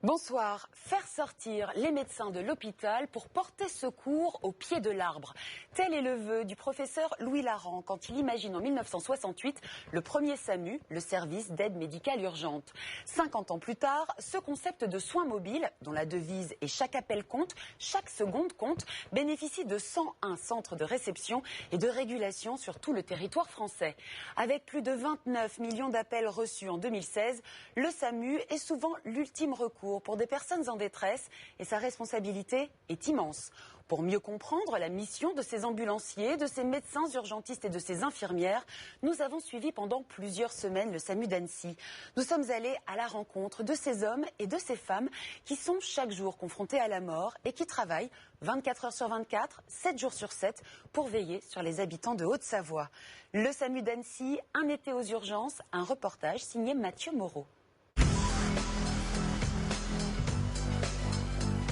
Bonsoir. Faire sortir les médecins de l'hôpital pour porter secours au pied de l'arbre. Tel est le vœu du professeur Louis Laran quand il imagine en 1968 le premier SAMU, le service d'aide médicale urgente. 50 ans plus tard, ce concept de soins mobiles, dont la devise est chaque appel compte, chaque seconde compte, bénéficie de 101 centres de réception et de régulation sur tout le territoire français. Avec plus de 29 millions d'appels reçus en 2016, le SAMU est souvent l'ultime recours pour des personnes en détresse et sa responsabilité est immense. Pour mieux comprendre la mission de ces ambulanciers, de ces médecins urgentistes et de ces infirmières, nous avons suivi pendant plusieurs semaines le SAMU d'Annecy. Nous sommes allés à la rencontre de ces hommes et de ces femmes qui sont chaque jour confrontés à la mort et qui travaillent 24 heures sur 24, 7 jours sur 7 pour veiller sur les habitants de Haute-Savoie. Le SAMU d'Annecy, un été aux urgences, un reportage signé Mathieu Moreau.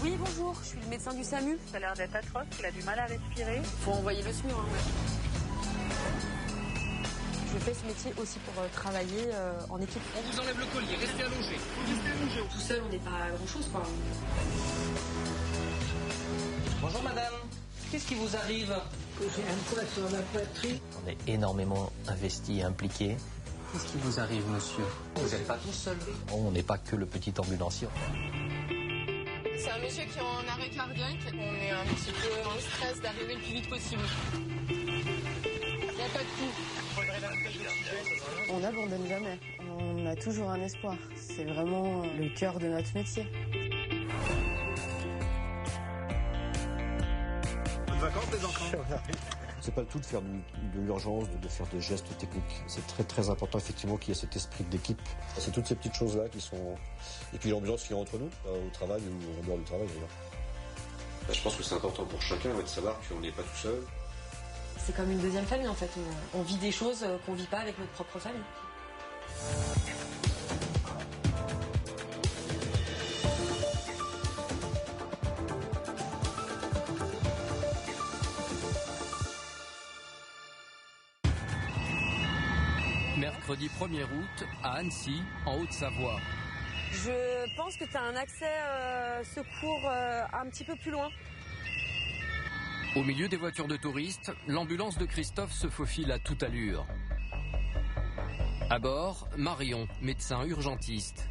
Oui, bonjour, je suis le médecin du SAMU. Ça a l'air d'être atroce, il a du mal à respirer. Faut envoyer le SMUR. Je fais ce métier aussi pour travailler en équipe. On vous enlève le collier, restez allongé. Tout seul, on n'est pas grand-chose, quoi. Bonjour madame, qu'est-ce qui vous arrive? J'ai un poids sur la poitrine. On est énormément investi et impliqué. Qu'est-ce qui vous arrive monsieur? Vous n'êtes pas tout seul. On n'est pas que le petit ambulancier. C'est un monsieur qui est en arrêt cardiaque. On est un petit peu en stress d'arriver le plus vite possible. Il n'y a pas de coup. On n'abandonne jamais. On a toujours un espoir. C'est vraiment le cœur de notre métier. Bonnes vacances les enfants. C'est pas le tout de faire de l'urgence, de faire des gestes techniques. C'est très très important effectivement qu'il y ait cet esprit d'équipe. C'est toutes ces petites choses-là qui sont... Et puis l'ambiance qu'il y a entre nous, au travail ou en dehors du travail d'ailleurs. Je pense que c'est important pour chacun de savoir qu'on n'est pas tout seul. C'est comme une deuxième famille en fait. On vit des choses qu'on ne vit pas avec notre propre famille. Mercredi 1er août, à Annecy, en Haute-Savoie. Je pense que tu as un accès secours un petit peu plus loin. Au milieu des voitures de touristes, l'ambulance de Christophe se faufile à toute allure. À bord, Marion, médecin urgentiste.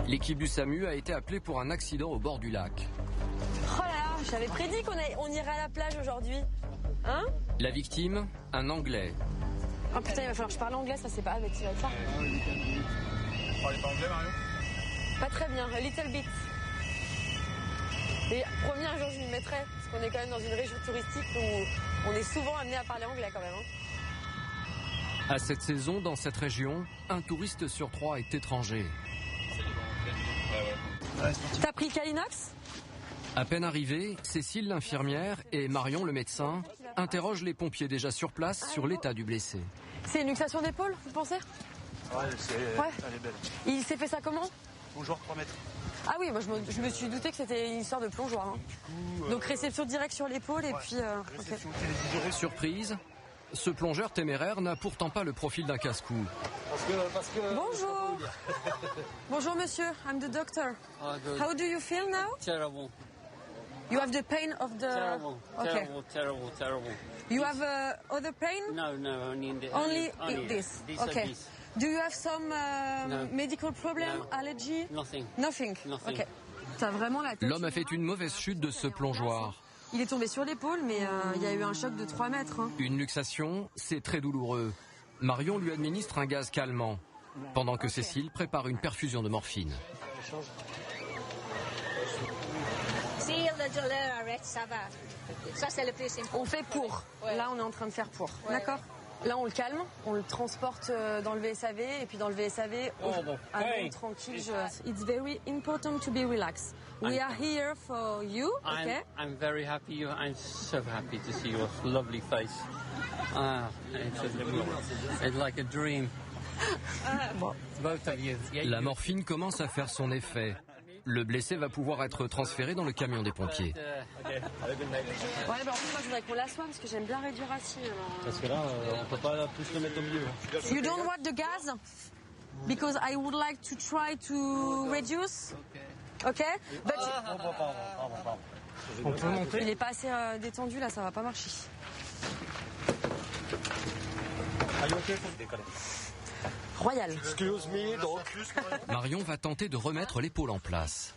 L'équipe du SAMU a été appelée pour un accident au bord du lac. Oh là là, j'avais prédit qu'on irait à la plage aujourd'hui. Hein? La victime, un Anglais. Oh putain, il va falloir que je parle anglais, ça c'est pas avec ça. Vous parlez pas anglais, Marion? Pas très bien, a little bit. Et promis, un jour je m'y mettrai, parce qu'on est quand même dans une région touristique où on est souvent amené à parler anglais quand même. À cette saison, dans cette région, un touriste sur 3 est étranger. T'as pris le Calinox? À peine arrivée, Cécile l'infirmière et Marion le médecin interrogent les pompiers déjà sur place sur l'état du blessé. C'est une luxation d'épaule, vous pensez? Ouais, elle est belle. Il s'est fait ça comment? Bonjour, 3 mètres. Ah oui, moi je me suis douté que c'était une histoire de plongeoir. Hein. Donc réception directe sur l'épaule et puis... Réception okay. Surprise, ce plongeur téméraire n'a pourtant pas le profil d'un casse-cou. Parce que... Bonjour. Bonjour monsieur, I'm the doctor. Oh, good. How do you feel now? Terrible. You have the pain of the... Terrible, okay. terrible. You have other pain? No, only this. This okay. This. Do you have some no. medical problem, No. allergy? Nothing. Okay. T'as vraiment la tête. L'homme a fait une mauvaise chute de ce plongeoir. Il est tombé sur l'épaule, mais il y a eu un choc de 3 mètres. Hein. Une luxation, c'est très douloureux. Marion lui administre un gaz calmant, pendant que Cécile prépare une perfusion de morphine. Si le douleur arrête, ça va. Ça, c'est le plus important. On fait pour. Ouais. Là, on est en train de faire pour. Ouais. D'accord. Là, on le calme, on le transporte dans le VSAV, et puis dans le VSAV, tranquille. It's very important to be relaxed. We are here for you, okay? I'm very happy. I'm so happy to see your lovely face. It's like a dream. Both of you. La morphine commence à faire son effet. Le blessé va pouvoir être transféré dans le camion des pompiers. Ouais, bah en fait, moi je voudrais qu'on l'assoie parce que j'aime bien réduire assis. Alors... Parce que là, on peut pas plus le mettre au milieu. You don't want the gas? because I would like to try to reduce. Okay? But On peut monter? il est pas assez détendu là, ça va pas marcher. Royal. Excuse me, donc. Marion va tenter de remettre l'épaule en place.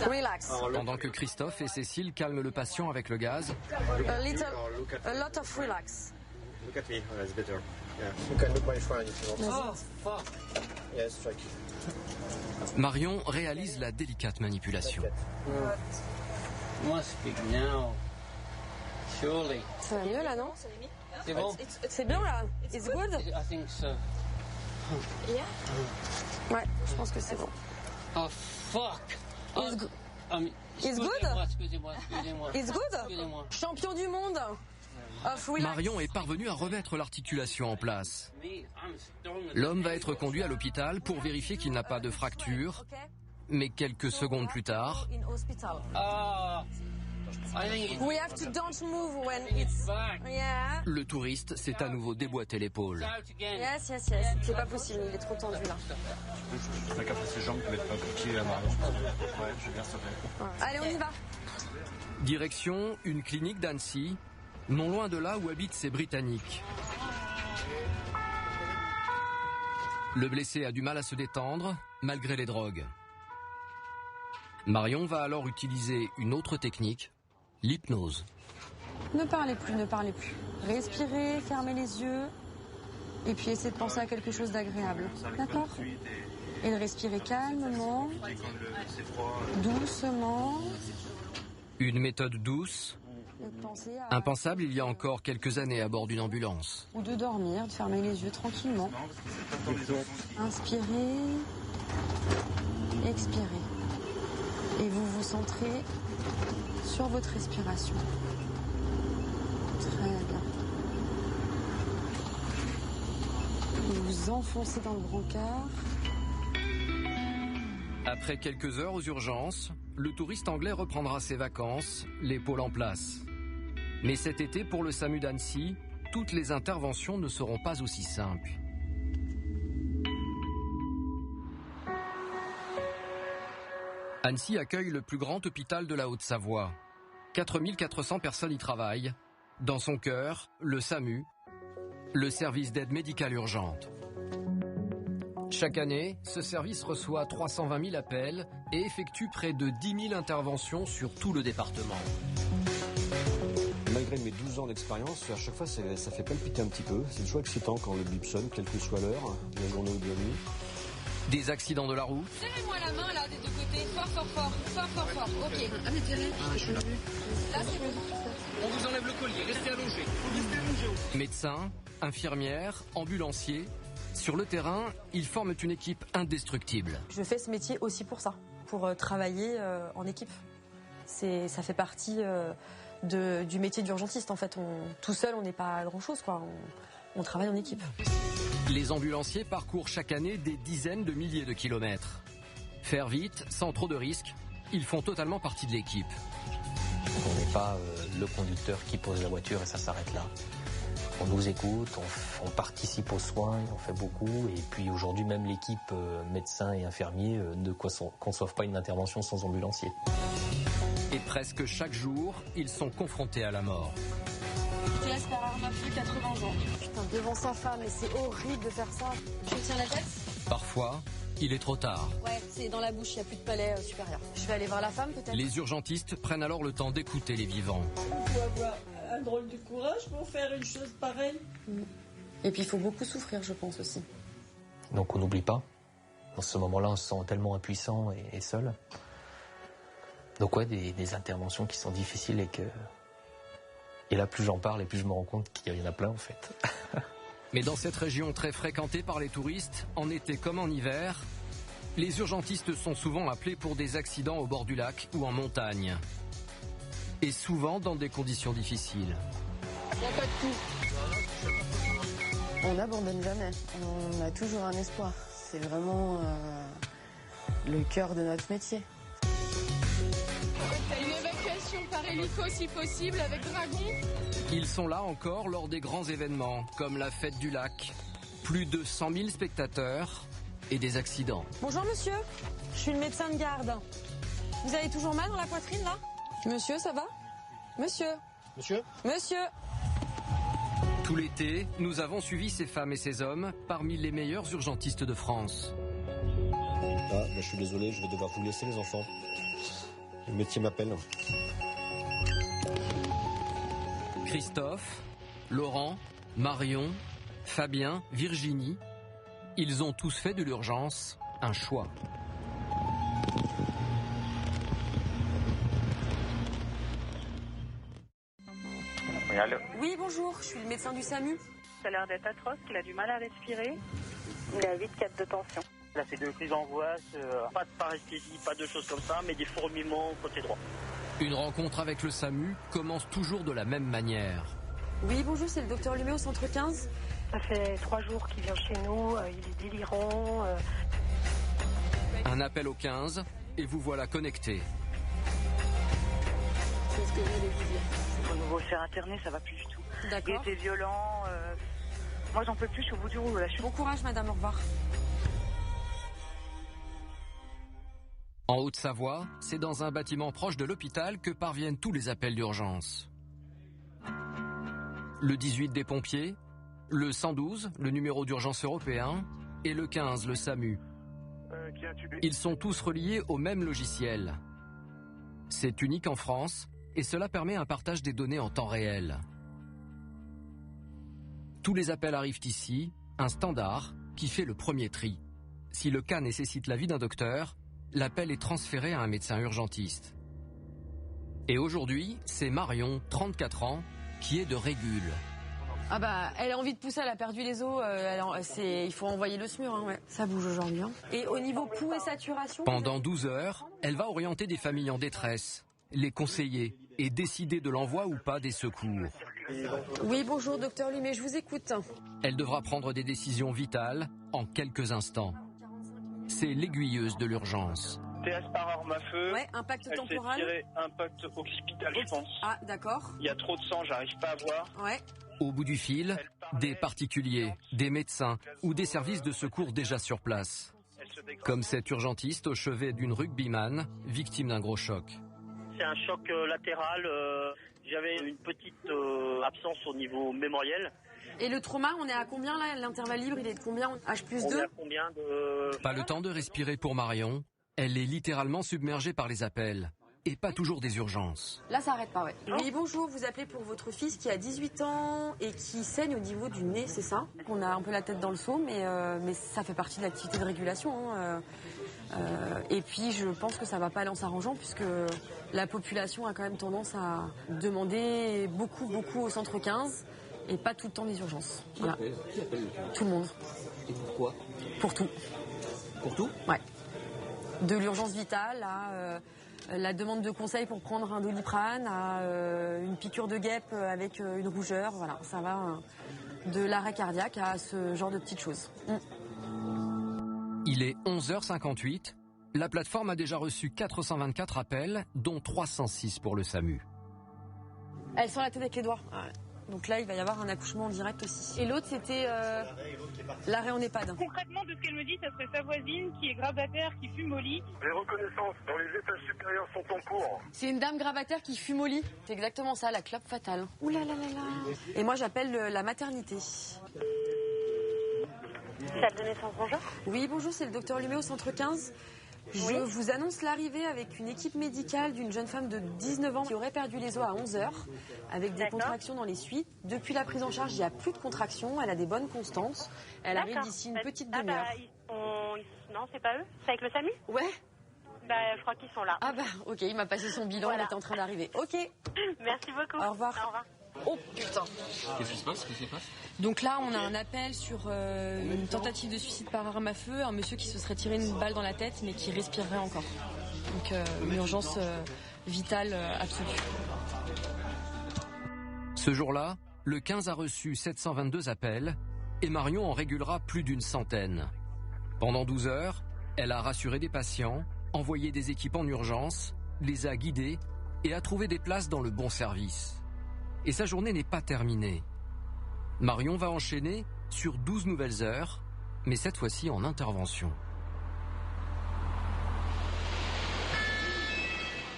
Relax. Pendant que Christophe et Cécile calment le patient avec le gaz, A lot of relax. Look at me, that's better. Yeah. You can look my friend if you want. Oh, fuck. Yes, strike. Marion réalise la délicate manipulation. Must be now. Surely. Ça va mieux là, non? C'est bon? C'est bien là? It's good? I think so. Ouais, je pense que c'est bon. Oh fuck! It's good. It's good? Excusez-moi. It's good? Excusez-moi. Champion du monde of relax. Marion est parvenue à remettre l'articulation en place. L'homme va être conduit à l'hôpital pour vérifier qu'il n'a pas de fracture, mais quelques secondes plus tard, In hospital. I think We have to don't move when it's... Yeah. le touriste s'est à nouveau déboîté l'épaule. out again. Yes. C'est pas possible, il est trop tendu là. Le mec a fait ses jambes pour mettre pas pied à Marion. Ouais, je vais bien sauver. Allez, on y va. Direction une clinique d'Annecy, non loin de là où habitent ces Britanniques. Le blessé a du mal à se détendre, malgré les drogues. Marion va alors utiliser une autre technique, l'hypnose. Ne parlez plus. Respirez, fermez les yeux. Et puis essayez de penser à quelque chose d'agréable. D'accord? Et de respirer calmement, doucement. Une méthode douce, Et de penser à... impensable il y a encore quelques années à bord d'une ambulance. Ou de dormir, de fermer les yeux tranquillement. Inspirez, expirez. Et vous vous centrez sur votre respiration. Très bien. Vous vous enfoncez dans le brancard. Après quelques heures aux urgences, le touriste anglais reprendra ses vacances, l'épaule en place. Mais cet été, pour le SAMU d'Annecy, toutes les interventions ne seront pas aussi simples. Annecy accueille le plus grand hôpital de la Haute-Savoie. 4400 personnes y travaillent. Dans son cœur, le SAMU, le service d'aide médicale urgente. Chaque année, ce service reçoit 320 000 appels et effectue près de 10 000 interventions sur tout le département. Malgré mes 12 ans d'expérience, à chaque fois ça fait palpiter un petit peu. C'est toujours excitant quand le bip sonne, quelle que soit l'heure, la journée ou de la nuit. Des accidents de la route. Serrez-moi la main là des deux côtés, fort. Ok. Ah mais direct, là c'est bon. On vous enlève le collier, restez allongé. Médecins, infirmières, ambulanciers. Sur le terrain, ils forment une équipe indestructible. Je fais ce métier aussi pour ça, pour travailler en équipe. Ça fait partie du métier d'urgentiste. En fait, tout seul, on n'est pas grand-chose, quoi. On travaille en équipe. Les ambulanciers parcourent chaque année des dizaines de milliers de kilomètres. Faire vite, sans trop de risques, ils font totalement partie de l'équipe. On n'est pas le conducteur qui pose la voiture et ça s'arrête là. On nous écoute, on participe aux soins, on fait beaucoup. Et puis aujourd'hui, même l'équipe médecins et infirmiers ne conçoivent pas une intervention sans ambulancier. Et presque chaque jour, ils sont confrontés à la mort. Je te laisse faire un peu 80 ans. Putain, devant sa femme, mais c'est horrible de faire ça. Je me tiens la tête? Parfois, il est trop tard. Ouais, c'est dans la bouche, il n'y a plus de palais supérieur. Je vais aller voir la femme peut-être? Les urgentistes prennent alors le temps d'écouter les vivants. Il faut avoir un drôle de courage pour faire une chose pareille. Et puis il faut beaucoup souffrir, je pense aussi. Donc on n'oublie pas. Dans ce moment-là, on se sent tellement impuissant et seul. Donc ouais, des interventions qui sont difficiles et là, plus j'en parle et plus je me rends compte qu'il y en a plein en fait. Mais dans cette région très fréquentée par les touristes, en été comme en hiver, les urgentistes sont souvent appelés pour des accidents au bord du lac ou en montagne. Et souvent dans des conditions difficiles. Il n'y a pas de coup. On n'abandonne jamais. On a toujours un espoir. C'est vraiment le cœur de notre métier. Une évacuation par hélico si possible avec dragon. Ils sont là encore lors des grands événements, comme la fête du lac Plus de 100 000 spectateurs et des accidents. Bonjour monsieur, je suis le médecin de garde. Vous avez toujours mal dans la poitrine là? Monsieur, ça va? Monsieur? Monsieur? Monsieur? Tout l'été, nous avons suivi ces femmes et ces hommes parmi les meilleurs urgentistes de France. Ah, je suis désolé, je vais devoir vous laisser les enfants. Le métier m'appelle. Christophe, Laurent, Marion, Fabien, Virginie, ils ont tous fait de l'urgence un choix. Oui, allô? Oui, bonjour, je suis le médecin du SAMU. Ça a l'air d'être atroce, il a du mal à respirer. Il a 8,4 de tension. Il a fait de crises d'angoisse, pas de paresthésie, pas de choses comme ça, mais des fourmillements côté droit. Une rencontre avec le SAMU commence toujours de la même manière. Oui, bonjour, c'est le docteur Lumé au centre 15. Ça fait 3 jours qu'il vient chez nous, il est délirant. Un appel au 15 et vous voilà connecté. C'est ce que j'allais vous dire. Au nouveau faire interner, ça va plus du tout. D'accord. Il était violent. Moi, j'en peux plus, je suis au bout du rouleau. Là. Bon courage, madame, au revoir. En Haute-Savoie, c'est dans un bâtiment proche de l'hôpital que parviennent tous les appels d'urgence. Le 18 des pompiers, le 112, le numéro d'urgence européen, et le 15, le SAMU. Ils sont tous reliés au même logiciel. C'est unique en France et cela permet un partage des données en temps réel. Tous les appels arrivent ici, un standard qui fait le premier tri. Si le cas nécessite l'avis d'un docteur, l'appel est transféré à un médecin urgentiste. Et aujourd'hui, c'est Marion, 34 ans, qui est de Régule. Ah bah, elle a envie de pousser, elle a perdu les os, il faut envoyer le SMUR, hein, ouais. Ça bouge aujourd'hui. Hein. Et au niveau pouls et saturation... Pendant 12 heures, elle va orienter des familles en détresse, les conseiller et décider de l'envoi ou pas des secours. Oui, bonjour, docteur Lumé, je vous écoute. Elle devra prendre des décisions vitales en quelques instants. C'est l'aiguilleuse de l'urgence. TS par arme à feu. Ouais, impact temporal. Impact occipital, je pense. Ah, d'accord. Il y a trop de sang, j'arrive pas à voir. Ouais. Au bout du fil, des particuliers, des médecins ou des services de secours déjà sur place. Comme cette urgentiste au chevet d'une rugbyman, victime d'un gros choc. C'est un choc latéral. J'avais une petite absence au niveau mémoriel. Et le trauma, on est à combien là? L'intervalle libre, il est de combien? H+2? On est à combien de... Pas le temps de respirer pour Marion. Elle est littéralement submergée par les appels. Et pas toujours des urgences. Là, ça arrête pas, ouais. Oui, bonjour, vous appelez pour votre fils qui a 18 ans et qui saigne au niveau du nez, c'est ça? On a un peu la tête dans le seau, mais ça fait partie de l'activité de régulation. Hein. Et puis, je pense que ça va pas aller en s'arrangeant puisque la population a quand même tendance à demander beaucoup au centre 15 et pas tout le temps des urgences. Voilà. Qui appelle? Tout le monde. Et pourquoi? Pour tout. Pour tout? Ouais. De l'urgence vitale à la demande de conseil pour prendre un Doliprane, à une piqûre de guêpe avec une rougeur. Voilà, ça va de l'arrêt cardiaque à ce genre de petites choses. Il est 11h58. La plateforme a déjà reçu 424 appels, dont 306 pour le SAMU. Elle sent la tête avec les doigts. Ouais. Donc là, il va y avoir un accouchement en direct aussi. Et l'autre, c'était l'arrêt en EHPAD. Concrètement, de ce qu'elle me dit, ça serait sa voisine qui est gravataire, qui fume au lit. Les reconnaissances dans les étages supérieurs sont en cours. C'est une dame gravataire qui fume au lit. C'est exactement ça, la clope fatale. Ouh là là là là. Et moi, j'appelle la maternité. Salle de naissance, bonjour. Oui, bonjour, c'est le docteur Lumé au centre 15. Je vous annonce l'arrivée avec une équipe médicale d'une jeune femme de 19 ans qui aurait perdu les os à 11h avec des contractions dans les suites. Depuis la prise en charge, il n'y a plus de contractions, elle a des bonnes constantes. Elle arrive d'ici une petite demi-heure. Non, c'est pas eux? C'est avec le SAMU? Ouais. Bah, je crois qu'ils sont là. Ah bah, ok, il m'a passé son bilan, elle était en train d'arriver. Ok. Merci beaucoup. Au revoir. Au revoir. Oh putain. Qu'est-ce qui se passe? Donc là, on a un appel sur une tentative de suicide par arme à feu, un monsieur qui se serait tiré une balle dans la tête mais qui respirerait encore. Donc une urgence vitale absolue. Ce jour-là, le 15 a reçu 722 appels et Marion en régulera plus d'une centaine. Pendant 12 heures, elle a rassuré des patients, envoyé des équipes en urgence, les a guidés et a trouvé des places dans le bon service. Et sa journée n'est pas terminée. Marion va enchaîner sur 12 nouvelles heures, mais cette fois-ci en intervention.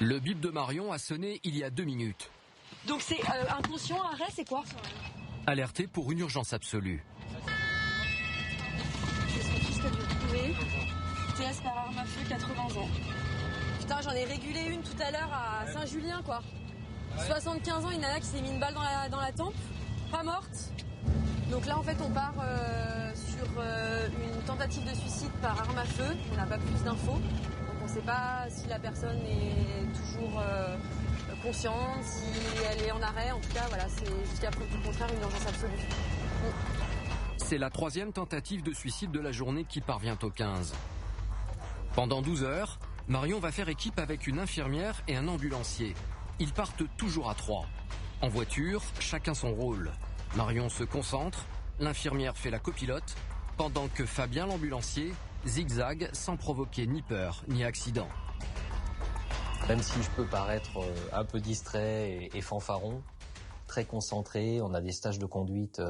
Le bip de Marion a sonné il y a 2 minutes. Donc c'est inconscient, arrêt, c'est quoi? Alerté pour une urgence absolue. Je suis juste de retrouver. TS par arme à feu, 80 ans. Putain, j'en ai régulé une tout à l'heure à Saint-Julien, quoi. 75 ans, une nana qui s'est mis une balle dans la tempe, pas morte. Donc là, en fait, on part sur une tentative de suicide par arme à feu. On n'a pas plus d'infos. Donc on ne sait pas si la personne est toujours consciente, si elle est en arrêt. En tout cas, voilà, c'est jusqu'à preuve du contraire une urgence absolue. C'est la 3e tentative de suicide de la journée qui parvient au 15. Pendant 12 heures, Marion va faire équipe avec une infirmière et un ambulancier. Ils partent toujours à 3. En voiture, chacun son rôle. Marion se concentre, l'infirmière fait la copilote, pendant que Fabien l'ambulancier zigzague sans provoquer ni peur ni accident. Même si je peux paraître un peu distrait et fanfaron, très concentré, on a des stages de conduite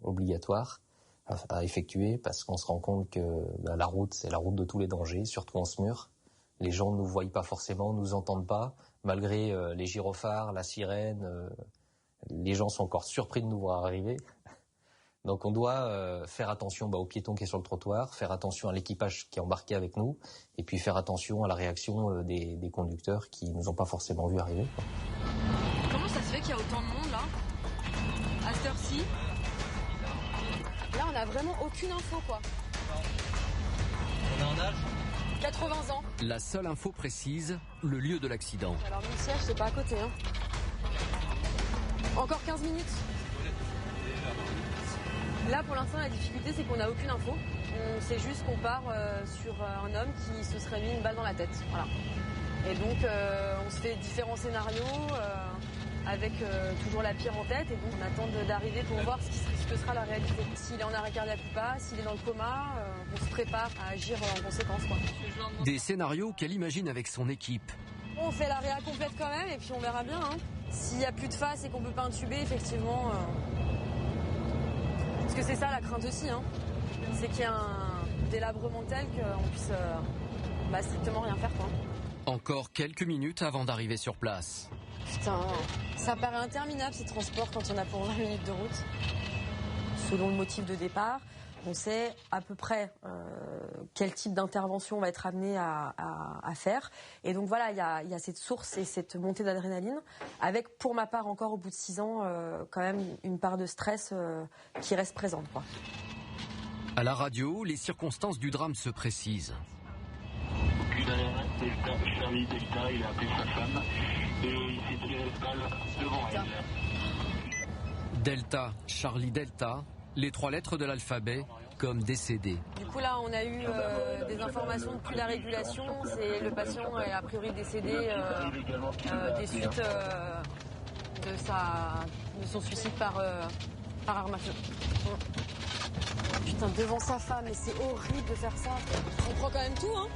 obligatoires à effectuer parce qu'on se rend compte que la route, c'est la route de tous les dangers, surtout en Smur. Les gens ne nous voient pas forcément, ne nous entendent pas, malgré les gyrophares, la sirène. Les gens sont encore surpris de nous voir arriver. Donc on doit faire attention aux piétons qui sont sur le trottoir, faire attention à l'équipage qui est embarqué avec nous, et puis faire attention à la réaction des conducteurs qui ne nous ont pas forcément vu arriver. Comment ça se fait qu'il y a autant de monde là, à cette heure-ci? Là, on n'a vraiment aucune info, quoi. On est en âge 80 ans. La seule info précise, le lieu de l'accident. Alors, mon siège, c'est pas à côté, hein. Encore 15 minutes. Là, pour l'instant, la difficulté, c'est qu'on n'a aucune info. On sait juste qu'on part sur un homme qui se serait mis une balle dans la tête. Voilà. Et donc, on se fait différents scénarios avec toujours la pire en tête. Et donc, on attend d'arriver pour voir ce que sera la réalité. S'il est en arrêt cardiaque ou pas, s'il est dans le coma, on se prépare à agir en conséquence, quoi. Des scénarios qu'elle imagine avec son équipe. On fait la réa complète quand même, et puis on verra bien. Hein. S'il n'y a plus de face et qu'on ne peut pas intuber, effectivement... Parce que c'est ça la crainte aussi, hein. C'est qu'il y ait un délabrement tel qu'on puisse strictement rien faire, quoi. Encore quelques minutes avant d'arriver sur place. Putain, ça paraît interminable ces transports quand on a pour 20 minutes de route. Selon le motif de départ, on sait à peu près quel type d'intervention on va être amené à faire. Et donc voilà, il y a cette source et cette montée d'adrénaline, avec pour ma part encore au bout de 6 ans, quand même une part de stress qui reste présente, quoi. À la radio, les circonstances du drame se précisent. Aucune alerte, Delta, Charlie Delta, il a appelé sa femme et il s'est tiré une balle devant elle. Delta, Charlie Delta, les 3 lettres de l'alphabet comme décédé. Du coup là on a eu des informations depuis la régulation, c'est le patient est a priori décédé des suites de son suicide par arme à feu. Putain, devant sa femme, et c'est horrible de faire ça. On prend quand même tout, hein.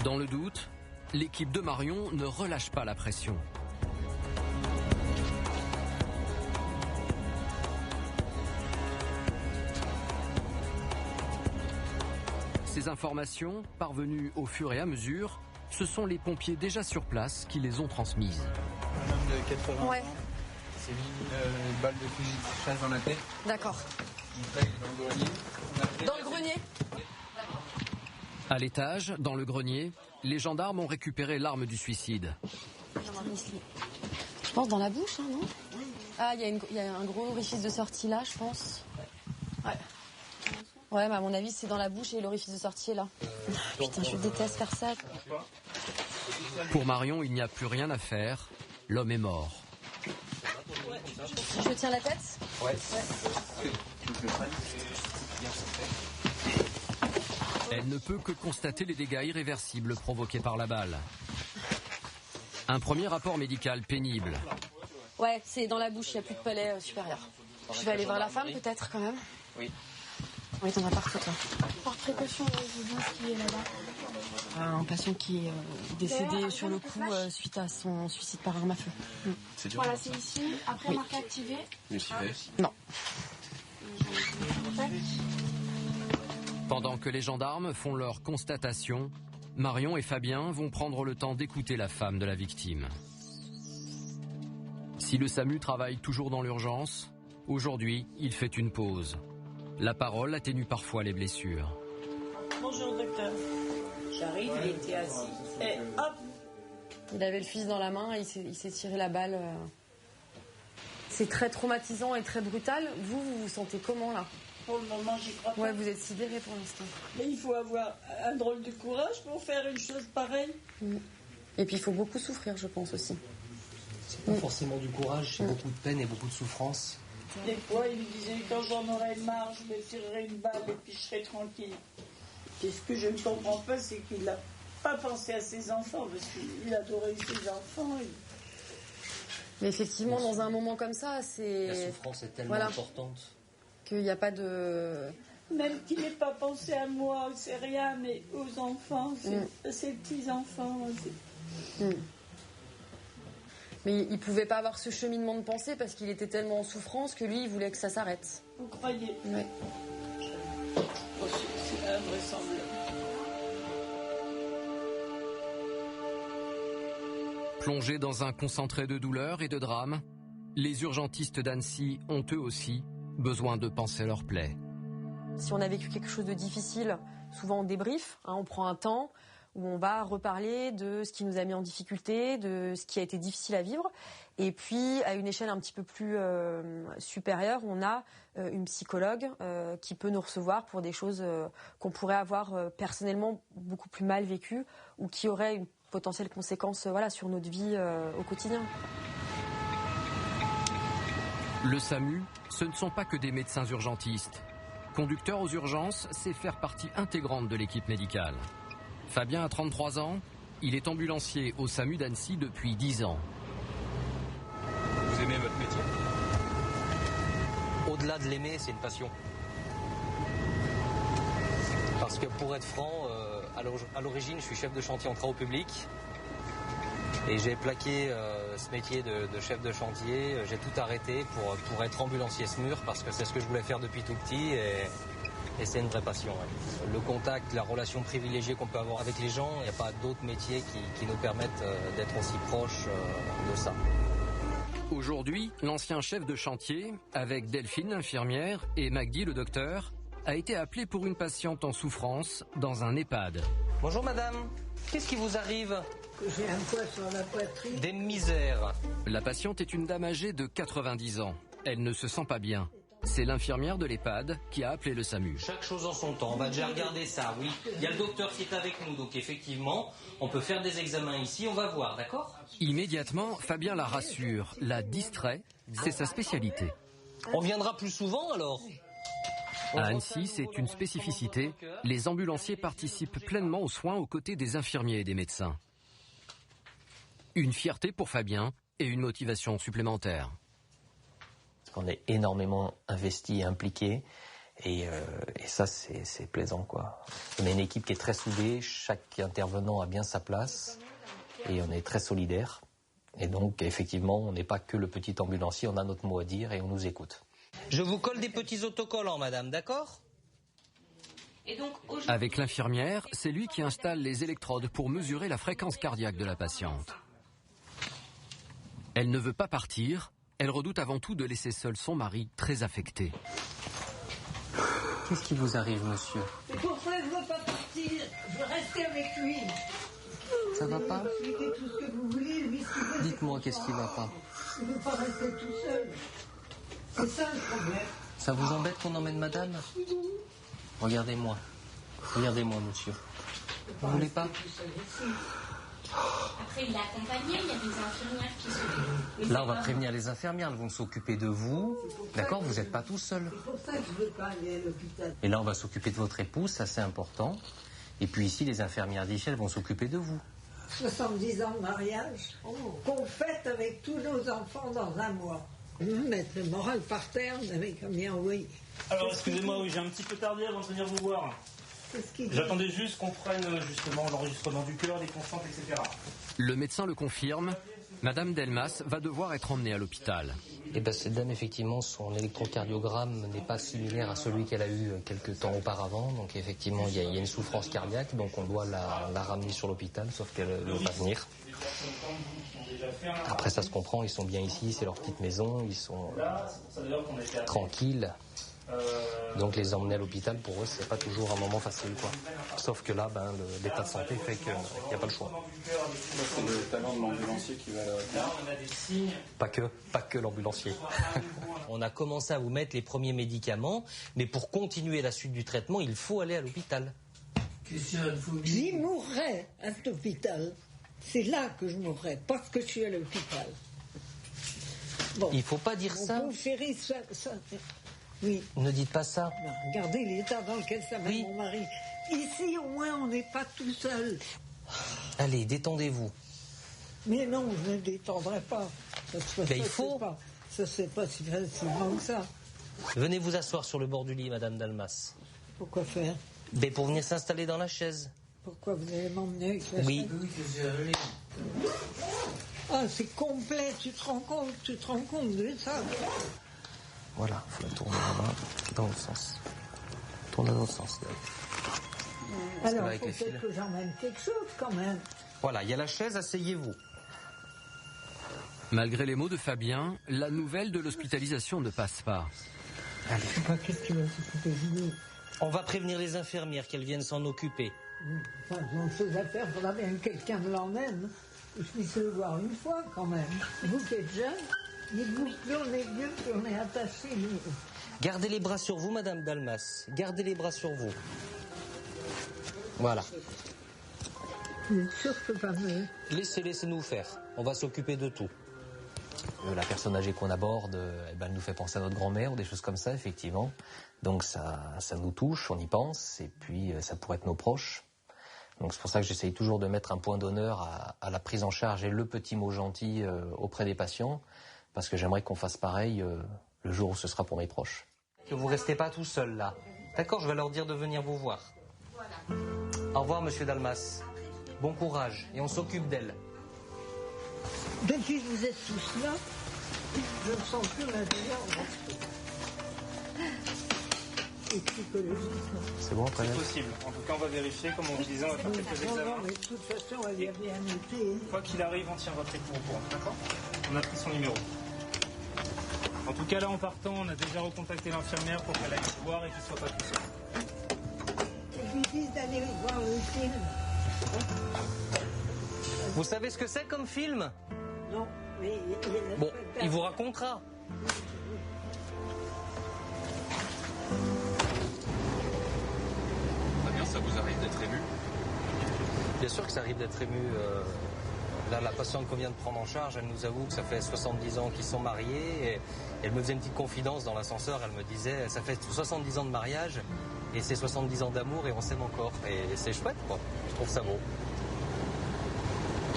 Dans le doute, l'équipe de Marion ne relâche pas la pression. Ces informations, parvenues au fur et à mesure, ce sont les pompiers déjà sur place qui les ont transmises. Un homme de 80 ouais. ans s'est mis une balle de fusil de chasse dans la tête. D'accord. Dans le grenier. Dans le grenier. À l'étage, dans le grenier, les gendarmes ont récupéré l'arme du suicide. Je pense dans la bouche, hein, non? Ah, il y a un gros orifice de sortie là, je pense. Ouais. Ouais, mais à mon avis, c'est dans la bouche et l'orifice de sortie est là. Putain, je déteste faire ça. Pour Marion, il n'y a plus rien à faire. L'homme est mort. Je tiens la tête? Ouais. Elle ne peut que constater les dégâts irréversibles provoqués par la balle. Un premier rapport médical pénible. Ouais, c'est dans la bouche, il n'y a plus de palais supérieur. Je vais aller voir la femme peut-être quand même. Oui. Oui, t'en as partout, toi. Par précaution, je vois ce qui est là-bas. Un patient qui est décédé sur le coup suite à son suicide par arme à feu. Voilà, c'est ici. Après, marque activée. Non. Pendant que les gendarmes font leur constatation, Marion et Fabien vont prendre le temps d'écouter la femme de la victime. Si le SAMU travaille toujours dans l'urgence, aujourd'hui, il fait une pause. La parole atténue parfois les blessures. Bonjour docteur. J'arrive, il était assis. Et hop. Il avait le fusil dans la main et il s'est tiré la balle. C'est très traumatisant et très brutal. Vous vous sentez comment là? Pour le moment, j'y crois pas. Ouais, vous êtes sidéré pour l'instant. Mais il faut avoir un drôle de courage pour faire une chose pareille. Et puis il faut beaucoup souffrir, je pense aussi. C'est pas forcément du courage, c'est beaucoup de peine et beaucoup de souffrance. Des fois, il me disait quand j'en aurai marre, je me tirerai une balle et puis je serai tranquille. Et ce que je ne comprends pas, c'est qu'il n'a pas pensé à ses enfants, parce qu'il adorait ses enfants. Mais effectivement, dans un moment comme ça, c'est... La souffrance est tellement importante. Qu'il n'y a pas de... Même qu'il n'ait pas pensé à moi, c'est rien, mais aux enfants, ses petits-enfants. Mais il ne pouvait pas avoir ce cheminement de pensée parce qu'il était tellement en souffrance que lui, il voulait que ça s'arrête. Vous croyez? Oui. Oh, c'est invraisemblable. Plongés dans un concentré de douleur et de drame, les urgentistes d'Annecy ont eux aussi besoin de panser leurs plaies. Si on a vécu quelque chose de difficile, souvent on débrief, on prend un temps où on va reparler de ce qui nous a mis en difficulté, de ce qui a été difficile à vivre. Et puis, à une échelle un petit peu plus supérieure, on a une psychologue qui peut nous recevoir pour des choses qu'on pourrait avoir personnellement beaucoup plus mal vécues ou qui auraient une potentielle conséquence sur notre vie au quotidien. Le SAMU, ce ne sont pas que des médecins urgentistes. Conducteur aux urgences, c'est faire partie intégrante de l'équipe médicale. Fabien a 33 ans, il est ambulancier au SAMU d'Annecy depuis 10 ans. Vous aimez votre métier? Au-delà de l'aimer, c'est une passion. Parce que pour être franc, à l'origine, je suis chef de chantier en travaux publics. Et j'ai plaqué ce métier de chef de chantier. J'ai tout arrêté pour être ambulancier SMUR parce que c'est ce que je voulais faire depuis tout petit et c'est une vraie passion. Ouais. Le contact, la relation privilégiée qu'on peut avoir avec les gens, il n'y a pas d'autres métiers qui nous permettent d'être aussi proches de ça. Aujourd'hui, l'ancien chef de chantier, avec Delphine l'infirmière et Magdi le docteur, a été appelé pour une patiente en souffrance dans un EHPAD. Bonjour madame, qu'est-ce qui vous arrive? J'ai un poids sur la poitrine. Des misères. La patiente est une dame âgée de 90 ans. Elle ne se sent pas bien. C'est l'infirmière de l'EHPAD qui a appelé le SAMU. Chaque chose en son temps, on va déjà regarder ça, oui. Il y a le docteur qui est avec nous, donc effectivement, on peut faire des examens ici, on va voir, d'accord? Immédiatement, Fabien la rassure, la distrait, c'est sa spécialité. On viendra plus souvent alors? À Annecy, c'est une spécificité. Les ambulanciers participent pleinement aux soins aux côtés des infirmiers et des médecins. Une fierté pour Fabien et une motivation supplémentaire. On est énormément investi et impliqué et ça c'est plaisant quoi. On a une équipe qui est très soudée, chaque intervenant a bien sa place et on est très solidaires. Et donc effectivement on n'est pas que le petit ambulancier, on a notre mot à dire et on nous écoute. Je vous colle des petits autocollants madame, d'accord? Avec l'infirmière, c'est lui qui installe les électrodes pour mesurer la fréquence cardiaque de la patiente. Elle ne veut pas partir, elle redoute avant tout de laisser seul son mari très affecté. Qu'est-ce qui vous arrive, monsieur? C'est pour ça que je ne veux pas partir, je veux rester avec lui. Ça va pas? Expliquez tout ce que vous voulez, lui, dites-moi, qu'est-ce qui va pas? Je ne veux pas rester tout seul. C'est ça le problème. Ça vous embête qu'on emmène madame? Regardez-moi. Regardez-moi, monsieur. Vous voulez pas? Après, il l'a accompagné, il y a des infirmières qui s'occupent. Là, on va prévenir les infirmières, elles vont s'occuper de vous. D'accord? Vous n'êtes pas tout seul. C'est pour ça que je ne veux pas aller à l'hôpital. Et là, on va s'occuper de votre épouse, ça c'est important. Et puis ici, les infirmières d'ici, elles vont s'occuper de vous. 70 ans de mariage, qu'on fête avec tous nos enfants dans un mois. Mettre le moral par terre, vous avez combien, oui. Alors, excusez-moi, oui, j'ai un petit peu tardé avant de venir vous voir. J'attendais juste qu'on prenne justement l'enregistrement du cœur, des constantes, etc. Le médecin le confirme, Madame Delmas va devoir être emmenée à l'hôpital. Eh ben, cette dame, effectivement, son électrocardiogramme n'est pas similaire à celui qu'elle a eu quelques temps auparavant. Donc, effectivement, il y a une souffrance cardiaque. Donc, on doit la ramener sur l'hôpital, sauf qu'elle ne veut pas venir. Après, ça se comprend. Ils sont bien ici. C'est leur petite maison. Ils sont tranquilles. Donc, les emmener à l'hôpital, pour eux, c'est pas toujours un moment facile, quoi. Sauf que là, l'état de santé fait qu'il n'y a pas le choix. C'est le talent de l'ambulancier qui va Pas que l'ambulancier. On a commencé à vous mettre les premiers médicaments, mais pour continuer la suite du traitement, il faut aller à l'hôpital. J'y mourrais à cet hôpital. C'est là que je mourrais, parce que je suis à l'hôpital. Bon, il faut pas dire ça. Mon chéri, ça... Oui. Ne dites pas ça. Non, regardez l'état dans lequel ça met mon mari. Ici, au moins, on n'est pas tout seul. Allez, détendez-vous. Mais non, je ne détendrai pas. Il faut. Ça, c'est pas si facilement que ça. Venez vous asseoir sur le bord du lit, Madame Delmas. Pourquoi faire? Pour venir s'installer dans la chaise. Pourquoi vous allez m'emmener avec la chaise? Ah, c'est complet, tu te rends compte de ça? Voilà, il faut la tourner là-bas, dans le sens. Tournez dans le sens. Alors, il faut peut-être que j'emmène quelque chose quand même. Voilà, il y a la chaise, asseyez-vous. Malgré les mots de Fabien, la nouvelle de l'hospitalisation ne passe pas. Allez. Qu'est-ce que tu vas s'occuper de nous? On va prévenir les infirmières qu'elles viennent s'en occuper. Enfin, dans ces affaires, il faudra bien que quelqu'un me l'emmène. Je puisse le voir une fois quand même. Vous qui êtes jeune, dites-vous, plus on est vieux, plus on est attaché. Gardez les bras sur vous, Madame Delmas. Gardez les bras sur vous. Voilà. Vous êtes sûr que pas me... Laissez-nous faire. On va s'occuper de tout. La personne âgée qu'on aborde, elle nous fait penser à notre grand-mère ou des choses comme ça, effectivement. Donc ça nous touche, on y pense, et puis ça pourrait être nos proches. Donc c'est pour ça que j'essaye toujours de mettre un point d'honneur à la prise en charge et le petit mot gentil auprès des patients, parce que j'aimerais qu'on fasse pareil le jour où ce sera pour mes proches. Que vous restez pas tout seul là. D'accord, je vais leur dire de venir vous voir. Voilà. Au revoir, Monsieur Delmas. Bon courage, et on s'occupe d'elle. Depuis que vous êtes tous là, je ne sens plus l'intérieur. Et psychologiquement. C'est bon après? C'est possible. En tout cas, on va vérifier, comme on vous disait, on va faire quelques examens. Non, mais de toute façon, elle y a bien été. Quoi qu'il arrive, on tient votre époux au courant, d'accord? On a pris son numéro. En tout cas, là, en partant, on a déjà recontacté l'infirmière pour qu'elle aille le voir et qu'il ne soit pas tout seul. Je lui dis d'aller voir le film. Vous savez ce que c'est comme film? Non, mais... Bon, il vous racontera. Fabien, ça vous arrive d'être ému? Bien sûr que ça arrive d'être ému. Là, la patiente qu'on vient de prendre en charge, elle nous avoue que ça fait 70 ans qu'ils sont mariés. Et elle me faisait une petite confidence dans l'ascenseur. Elle me disait, ça fait 70 ans de mariage et c'est 70 ans d'amour et on s'aime encore. Et c'est chouette, quoi. Je trouve ça beau.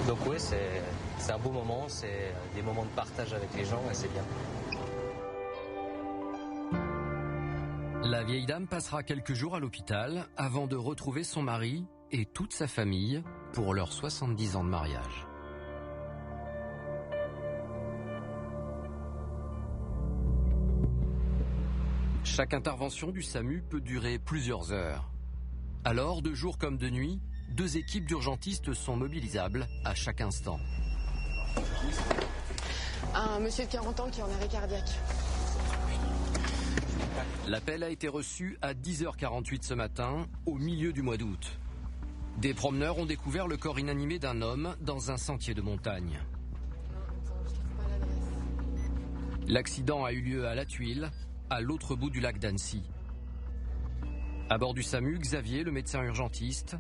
Donc oui, c'est un beau moment, c'est des moments de partage avec les gens et c'est bien. La vieille dame passera quelques jours à l'hôpital avant de retrouver son mari et toute sa famille pour leurs 70 ans de mariage. Chaque intervention du SAMU peut durer plusieurs heures. Alors, de jour comme de nuit, 2 équipes d'urgentistes sont mobilisables à chaque instant. Un monsieur de 40 ans qui est en arrêt cardiaque. L'appel a été reçu à 10h48 ce matin, au milieu du mois d'août. Des promeneurs ont découvert le corps inanimé d'un homme dans un sentier de montagne. L'accident a eu lieu à La Tuile, à l'autre bout du lac d'Annecy. À bord du SAMU, Xavier, le médecin urgentiste,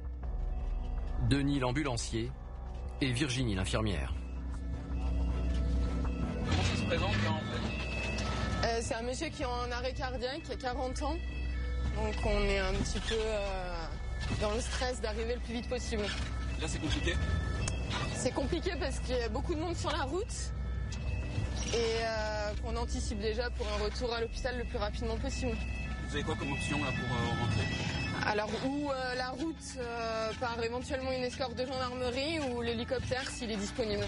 Denis, l'ambulancier, et Virginie, l'infirmière. Comment ça se présente là en fait? C'est un monsieur qui est en arrêt cardiaque, qui a 40 ans. Donc on est un petit peu dans le stress d'arriver le plus vite possible. Là c'est compliqué? C'est compliqué parce qu'il y a beaucoup de monde sur la route et qu'on anticipe déjà pour un retour à l'hôpital le plus rapidement possible. Vous avez quoi comme option là pour rentrer? Alors ou la route par éventuellement une escorte de gendarmerie ou l'hélicoptère s'il est disponible.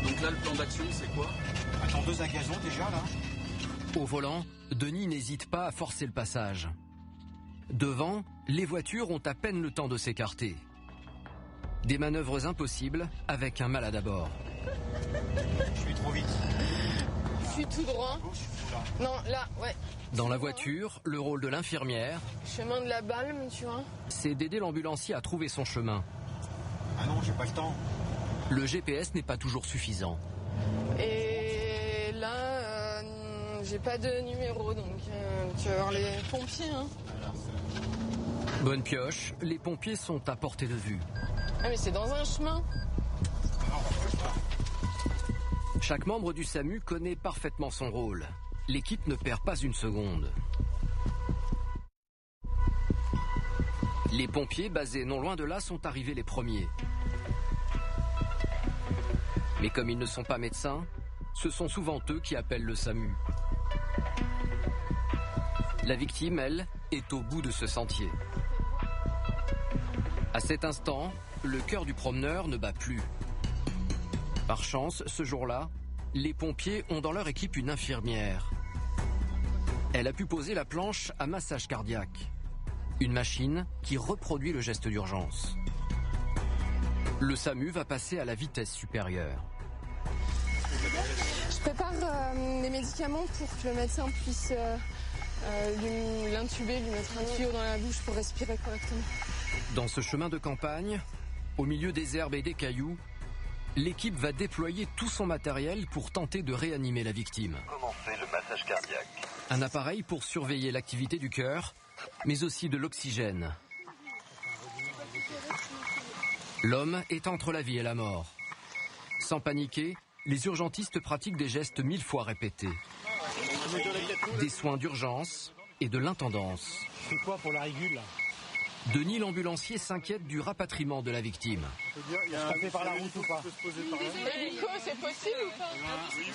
Donc là, le plan d'action, c'est quoi? Attends, 2 à gazon déjà, là. Au volant, Denis n'hésite pas à forcer le passage. Devant, les voitures ont à peine le temps de s'écarter. Des manœuvres impossibles avec un malade à bord. Je suis trop vite. Je suis tout droit. Non, là, ouais. Dans la voiture, le rôle de l'infirmière, Chemin de la Balme, tu vois. c'est d'aider l'ambulancier à trouver son chemin. Ah non, j'ai pas le temps. Le GPS n'est pas toujours suffisant. Et là, j'ai pas de numéro, donc tu vas voir les pompiers. Hein. Bonne pioche, les pompiers sont à portée de vue. Ah mais c'est dans un chemin. Chaque membre du SAMU connaît parfaitement son rôle. L'équipe ne perd pas une seconde. Les pompiers, basés non loin de là, sont arrivés les premiers. Mais comme ils ne sont pas médecins, ce sont souvent eux qui appellent le SAMU. La victime, elle, est au bout de ce sentier. À cet instant, le cœur du promeneur ne bat plus. Par chance, ce jour-là, les pompiers ont dans leur équipe une infirmière. Elle a pu poser la planche à massage cardiaque. Une machine qui reproduit le geste d'urgence. Le SAMU va passer à la vitesse supérieure. Je prépare des médicaments pour que le médecin puisse l'intuber, lui mettre un tuyau dans la bouche pour respirer correctement. Dans ce chemin de campagne, au milieu des herbes et des cailloux, l'équipe va déployer tout son matériel pour tenter de réanimer la victime. Commencez le massage cardiaque. Un appareil pour surveiller l'activité du cœur, mais aussi de l'oxygène. L'homme est entre la vie et la mort. Sans paniquer, les urgentistes pratiquent des gestes 1000 fois répétés. Des soins d'urgence et de l'intendance. C'est quoi pour la régule là? Denis l'ambulancier s'inquiète du rapatriement de la victime. Il y a un par la route ou pas? L'hélico, c'est possible ou pas? Oui,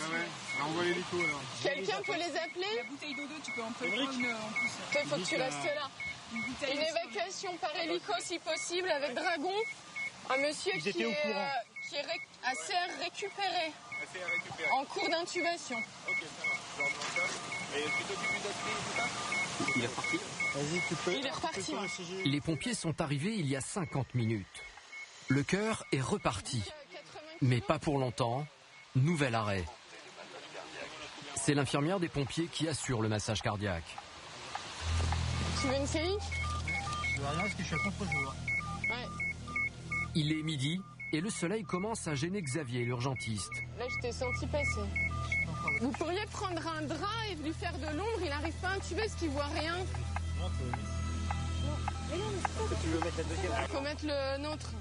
envoie l'hélico là. Quelqu'un peut les appeler? La bouteille d'eau, tu peux en prendre une en plus. Toi, il faut que tu restes là. Une évacuation par hélico si possible avec Dragon. Un monsieur qui est assez récupéré. En cours d'intubation. Ok, ça marche. Je leur demande ça. Et tu t'occupes d'aspirer tout ça? Il est reparti? Vas-y, tu peux. Il est reparti. Les pompiers sont arrivés il y a 50 minutes. Le cœur est reparti. Mais pas pour longtemps. Nouvel arrêt. C'est l'infirmière des pompiers qui assure le massage cardiaque. Tu veux une série? Je veux rien parce que je suis à contre-jour. Ouais. Il est midi et le soleil commence à gêner Xavier, l'urgentiste. Là, je t'ai senti passer. Vous pourriez prendre un drap et lui faire de l'ombre, il n'arrive pas à intuber parce qu'il voit rien. Non, tu veux mettre la deuxième? Faut mettre le nôtre.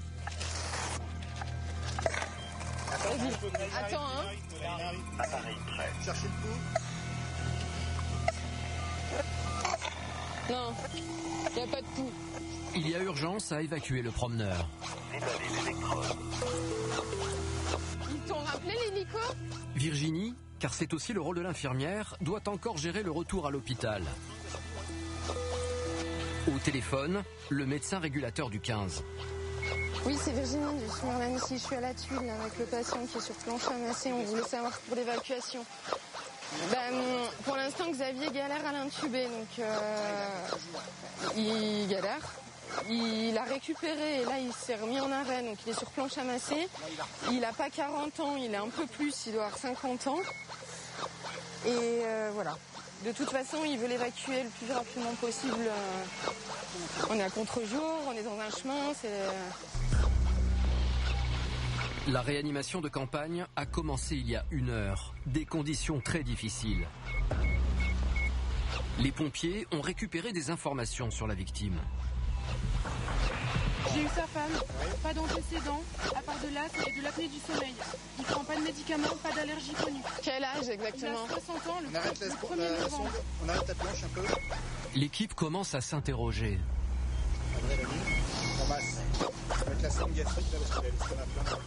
Vas-y, attends, hein. Appareil prêt. Cherchez le coup. Non, il n'y a pas de pouls. Il y a urgence à évacuer le promeneur. Déballez l'électrode. Ils t'ont rappelé l'hélico? Virginie, car c'est aussi le rôle de l'infirmière, doit encore gérer le retour à l'hôpital. Au téléphone, le médecin régulateur du 15. Oui, c'est Virginie du Summerland ici. Je suis à la tuile avec le patient qui est sur planche à masser. On voulait savoir pour l'évacuation. Pour l'instant, Xavier galère à l'intuber, donc il galère. Il a récupéré et là il s'est remis en arrêt, donc il est sur planche à masser. Il n'a pas 40 ans, il est un peu plus, il doit avoir 50 ans. Et voilà. De toute façon, il veut l'évacuer le plus rapidement possible. On est à contre-jour, on est dans un chemin. La réanimation de campagne a commencé il y a 1 heure. Des conditions très difficiles. Les pompiers ont récupéré des informations sur la victime. J'ai eu sa femme, pas d'antécédents, à part de l'asthme et de l'apnée du sommeil. Il prend pas de médicaments, pas d'allergie connue. Quel âge exactement? Il a 60 ans, le 1er novembre. On arrête la planche un peu. L'équipe commence à s'interroger. On masse. Avec la sonde gastrique là parce qu'elle est à plein.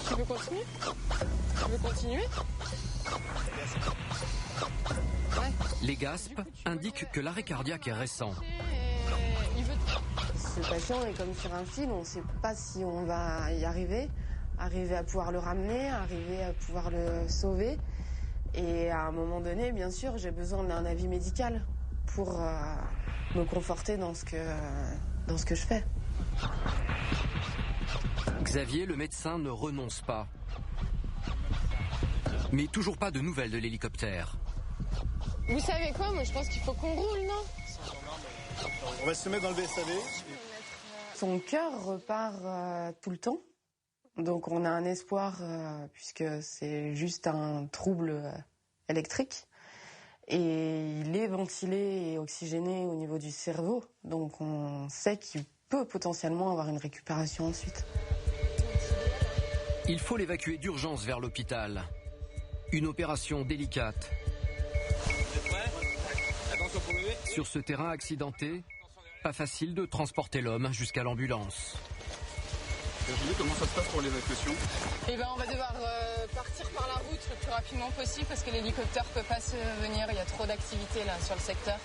Tu veux continuer? Tu veux continuer? Ouais. Les gaspes indiquent que l'arrêt cardiaque est récent. Ce patient est comme sur un fil, on ne sait pas si on va y arriver. arriver à pouvoir le ramener, arriver à pouvoir le sauver. Et à un moment donné, bien sûr, j'ai besoin d'un avis médical pour me conforter dans ce que je fais. Xavier, le médecin, ne renonce pas. Mais toujours pas de nouvelles de l'hélicoptère. Vous savez quoi? Moi, je pense qu'il faut qu'on roule, non? On va se mettre dans le VSAV. Son cœur repart tout le temps. Donc on a un espoir, puisque c'est juste un trouble électrique. Et il est ventilé et oxygéné au niveau du cerveau. Donc on sait qu'il peut potentiellement avoir une récupération ensuite. Il faut l'évacuer d'urgence vers l'hôpital. Une opération délicate. Sur ce terrain accidenté, pas facile de transporter l'homme jusqu'à l'ambulance. Comment ça se passe pour l'évacuation? Eh ben, on va devoir partir par la route le plus rapidement possible parce que l'hélicoptère peut pas se venir. Il y a trop d'activité là sur le secteur.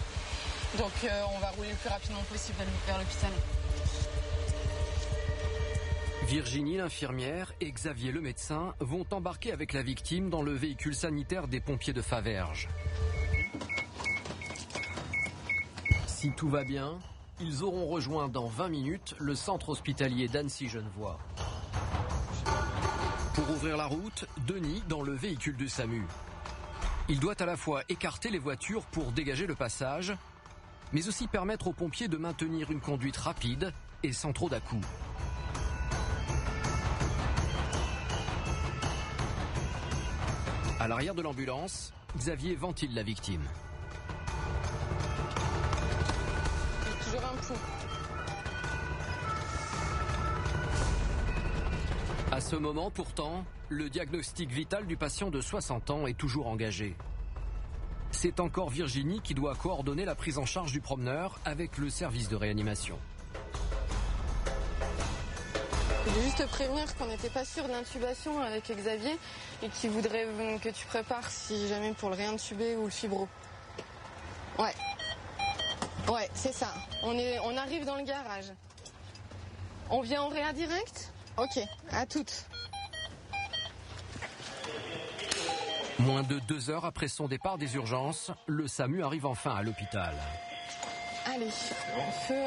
Donc on va rouler le plus rapidement possible vers l'hôpital. Virginie, l'infirmière, et Xavier, le médecin, vont embarquer avec la victime dans le véhicule sanitaire des pompiers de Faverges. Si tout va bien, ils auront rejoint dans 20 minutes le centre hospitalier d'Annecy-Genevois. Pour ouvrir la route, Denis dans le véhicule du SAMU. Il doit à la fois écarter les voitures pour dégager le passage, mais aussi permettre aux pompiers de maintenir une conduite rapide et sans trop d'à-coups. À l'arrière de l'ambulance, Xavier ventile la victime. Toujours un pouls. À ce moment, pourtant, le diagnostic vital du patient de 60 ans est toujours engagé. C'est encore Virginie qui doit coordonner la prise en charge du promeneur avec le service de réanimation. Je voulais juste te prévenir qu'on n'était pas sûr de l'intubation avec Xavier et qu'il voudrait que tu prépares si jamais pour le réintuber ou le fibro. Ouais. Ouais, c'est ça. On arrive dans le garage. On vient en réa direct? Ok, à toutes. Moins de 2 heures après son départ des urgences, le SAMU arrive enfin à l'hôpital. Allez, feu.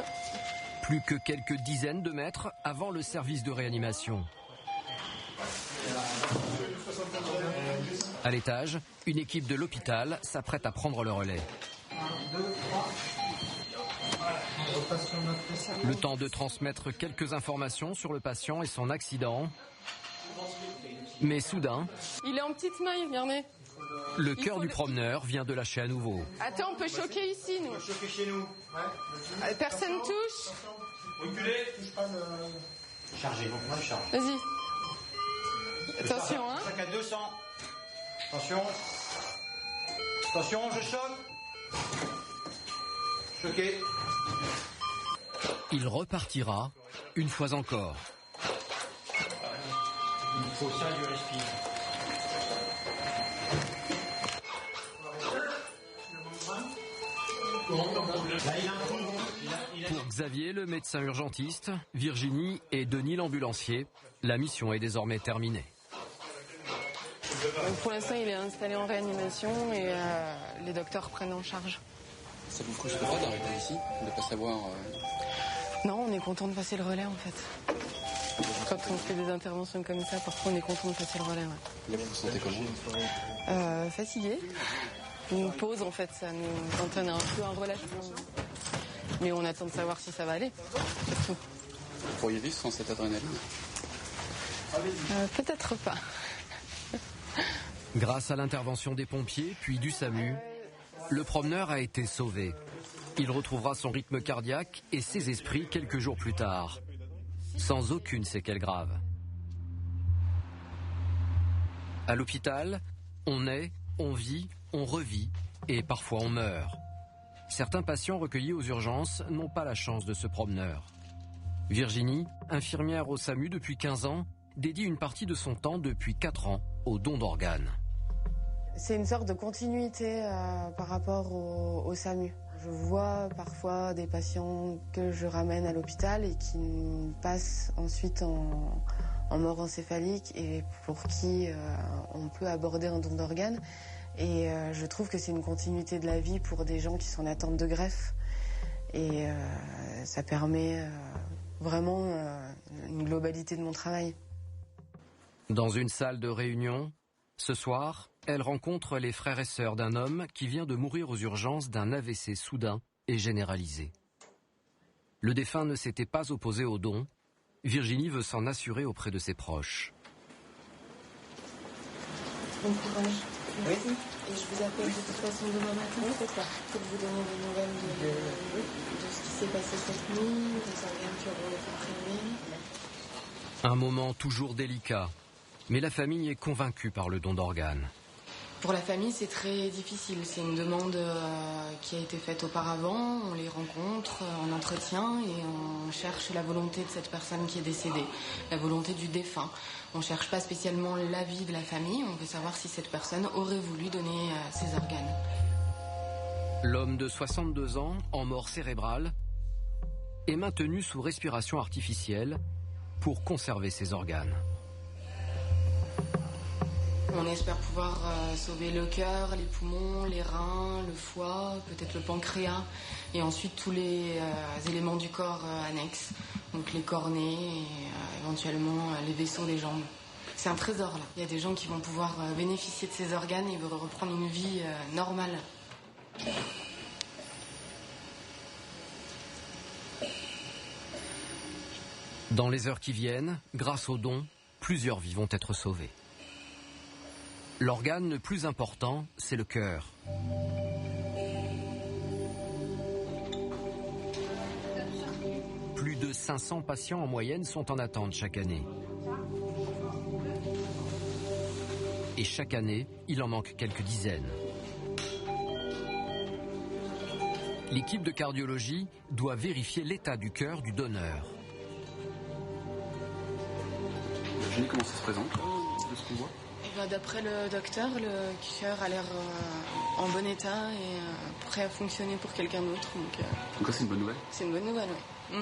Plus que quelques dizaines de mètres avant le service de réanimation. À l'étage, une équipe de l'hôpital s'apprête à prendre le relais. Le temps de transmettre quelques informations sur le patient et son accident. Mais soudain, il est en petite maille, regardez. Le cœur du promeneur vient de lâcher à nouveau. Attends, on peut choquer ici, nous. On peut choquer chez nous. Ouais. Personne touche. Reculez, touche pas le... Chargez, donc moi je charge. Vas-y. Attention, hein. Chaque à 200. Attention. Attention, je choque. Choqué. Il repartira une fois encore. Il faut ça du respire. Pour Xavier, le médecin urgentiste, Virginie et Denis, l'ambulancier, la mission est désormais terminée. Pour l'instant, il est installé en réanimation et les docteurs prennent en charge. Ça vous frustre pas d'arriver ici, de ne pas savoir... Non, on est content de passer le relais en fait. Quand on fait des interventions comme ça, parfois on est content de passer le relais. Ouais. Là, vous vous sentez comment? Fatigué. Une pause en fait, ça nous entraîne un peu un relâchement. Mais on attend de savoir si ça va aller. Surtout. Vous pourriez vivre sans cette adrénaline? Peut-être pas. Grâce à l'intervention des pompiers, puis du SAMU, le promeneur a été sauvé. Il retrouvera son rythme cardiaque et ses esprits quelques jours plus tard, sans aucune séquelle grave. À l'hôpital, on naît, on vit, on revit et parfois on meurt. Certains patients recueillis aux urgences n'ont pas la chance de ce promeneur. Virginie, infirmière au SAMU depuis 15 ans, dédie une partie de son temps depuis 4 ans au don d'organes. C'est une sorte de continuité par rapport au SAMU. Je vois parfois des patients que je ramène à l'hôpital et qui passent ensuite en en mort encéphalique et pour qui on peut aborder un don d'organes. Et je trouve que c'est une continuité de la vie pour des gens qui sont en attente de greffe. Et ça permet vraiment une globalité de mon travail. Dans une salle de réunion, ce soir, elle rencontre les frères et sœurs d'un homme qui vient de mourir aux urgences d'un AVC soudain et généralisé. Le défunt ne s'était pas opposé au don. Virginie veut s'en assurer auprès de ses proches. Bon courage. Merci. Et je vous appelle de toute façon demain matin, c'est ça, pour vous donner des nouvelles de ce qui s'est passé cette nuit, des organes qui auront été imprimés. Un moment toujours délicat, mais la famille est convaincue par le don d'organes. Pour la famille, c'est très difficile. C'est une demande qui a été faite auparavant. On les rencontre en entretien et on cherche la volonté de cette personne qui est décédée, la volonté du défunt. On ne cherche pas spécialement l'avis de la famille. On veut savoir si cette personne aurait voulu donner ses organes. L'homme de 62 ans, en mort cérébrale, est maintenu sous respiration artificielle pour conserver ses organes. On espère pouvoir sauver le cœur, les poumons, les reins, le foie, peut-être le pancréas, et ensuite tous les éléments du corps annexes, donc les cornets et éventuellement les vaisseaux des jambes. C'est un trésor là. Il y a des gens qui vont pouvoir bénéficier de ces organes et reprendre une vie normale. Dans les heures qui viennent, grâce aux dons, plusieurs vies vont être sauvées. L'organe le plus important, c'est le cœur. Plus de 500 patients en moyenne sont en attente chaque année. Et chaque année, il en manque quelques dizaines. L'équipe de cardiologie doit vérifier l'état du cœur du donneur. Virginie, comment ça se présente, de ce qu'on voit? D'après le docteur, le cœur a l'air en bon état et prêt à fonctionner pour quelqu'un d'autre. Donc ça, c'est une bonne nouvelle? C'est une bonne nouvelle, oui.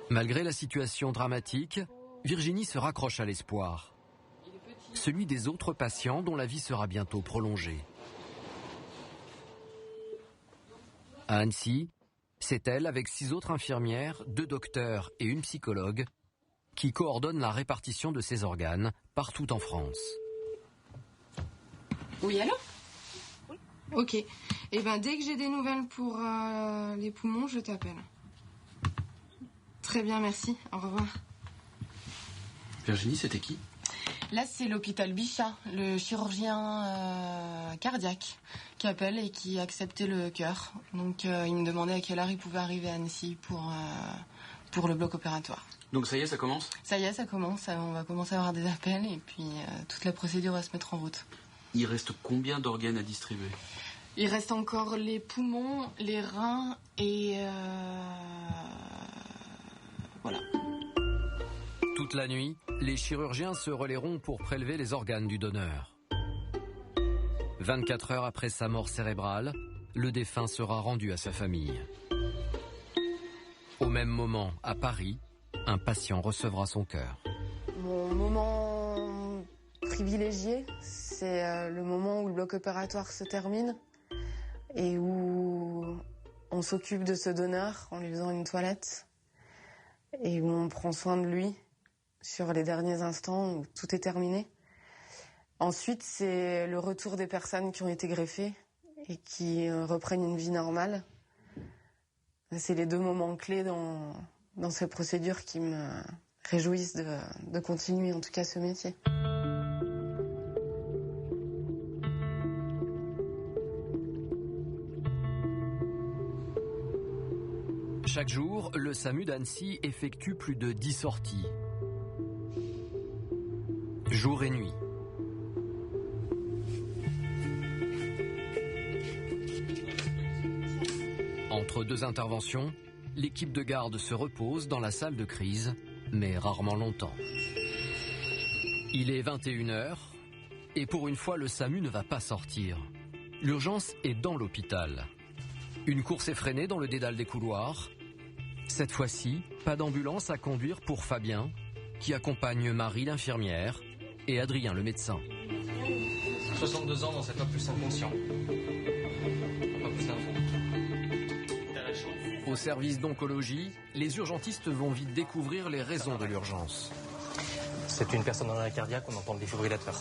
Malgré la situation dramatique, Virginie se raccroche à l'espoir. Celui des autres patients dont la vie sera bientôt prolongée. À Annecy, c'est elle, avec 6 autres infirmières, 2 docteurs et une psychologue, qui coordonne la répartition de ces organes partout en France. Oui, allô? Oui. Ok. Eh bien, dès que j'ai des nouvelles pour les poumons, je t'appelle. Très bien, merci. Au revoir. Virginie, c'était qui? Là, c'est l'hôpital Bichat, le chirurgien cardiaque, qui appelle et qui acceptait le cœur. Donc, il me demandait à quelle heure il pouvait arriver à Annecy pour le bloc opératoire. Donc ça y est, ça commence? Ça y est, ça commence. On va commencer à avoir des appels et puis toute la procédure va se mettre en route. Il reste combien d'organes à distribuer? Il reste encore les poumons, les reins et... voilà. Toute la nuit, les chirurgiens se relaieront pour prélever les organes du donneur. 24 heures après sa mort cérébrale, le défunt sera rendu à sa famille. Au même moment, à Paris, un patient recevra son cœur. Mon moment privilégié, c'est le moment où le bloc opératoire se termine et où on s'occupe de ce donneur en lui faisant une toilette et où on prend soin de lui sur les derniers instants où tout est terminé. Ensuite, c'est le retour des personnes qui ont été greffées et qui reprennent une vie normale. C'est les 2 moments clés dans ces procédures qui me réjouissent de continuer en tout cas ce métier. Chaque jour, le SAMU d'Annecy effectue plus de 10 sorties. Jour et nuit. Entre 2 interventions, l'équipe de garde se repose dans la salle de crise, mais rarement longtemps. Il est 21h, et pour une fois, le SAMU ne va pas sortir. L'urgence est dans l'hôpital. Une course effrénée dans le dédale des couloirs. Cette fois-ci, pas d'ambulance à conduire pour Fabien, qui accompagne Marie l'infirmière et Adrien le médecin. 62 ans dans cet homme plus inconscient. Pas plus d'infos. Au service d'oncologie, les urgentistes vont vite découvrir les raisons de l'urgence. C'est une personne dans l'arrêt cardiaque, on entend le défibrillateur.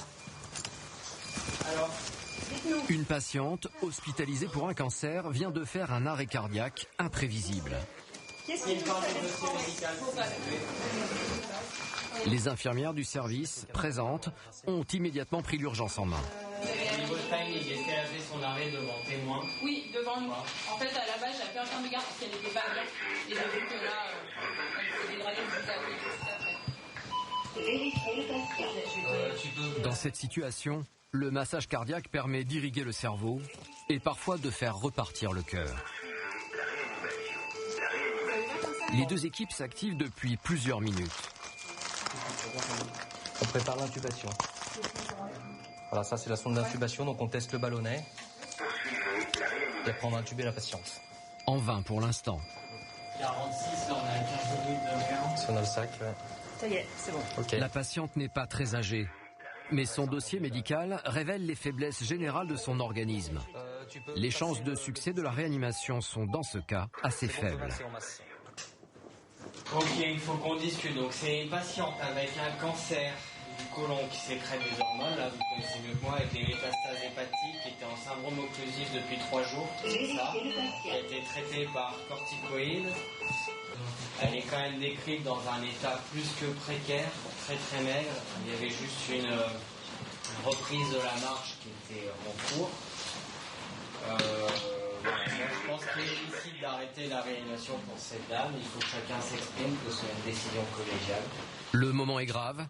Une patiente hospitalisée pour un cancer vient de faire un arrêt cardiaque imprévisible. Les infirmières du service présentes ont immédiatement pris l'urgence en main. Au niveau timing, est-ce qu'elle a fait son arrêt devant témoin? Oui, devant nous. En fait, à la base, j'ai fait un temps de garde parce qu'elle n'était pas bien. Et j'ai vu que là, elle s'est dégradée juste après. Dans cette situation, le massage cardiaque permet d'irriguer le cerveau et parfois de faire repartir le cœur. Les deux équipes s'activent depuis plusieurs minutes. On prépare l'intubation. Voilà, ça c'est la sonde d'intubation, donc on teste le ballonnet. Et après on va intuber la patiente. En vain pour l'instant. 46, là on a 15 minutes de rien. Si on a le sac, ouais. Ça y est, c'est bon. Okay. La patiente n'est pas très âgée, mais son dossier médical révèle les faiblesses générales de son organisme. Les chances de succès de la réanimation sont dans ce cas assez faibles. Ok, il faut qu'on discute. Donc c'est une patiente avec un cancer du côlon qui sécrète des hormones, là vous connaissez mieux que moi, avec des métastases hépatiques, qui était en syndrome occlusif depuis 3 jours, c'est ça, qui a été traitée par corticoïdes. Elle est quand même décrite dans un état plus que précaire, très très maigre. Il y avait juste une reprise de la marche qui était en cours. Voilà, je pense qu'il est difficile d'arrêter la réanimation pour cette dame. Il faut que chacun s'exprime, que ce soit une décision collégiale. Le moment est grave.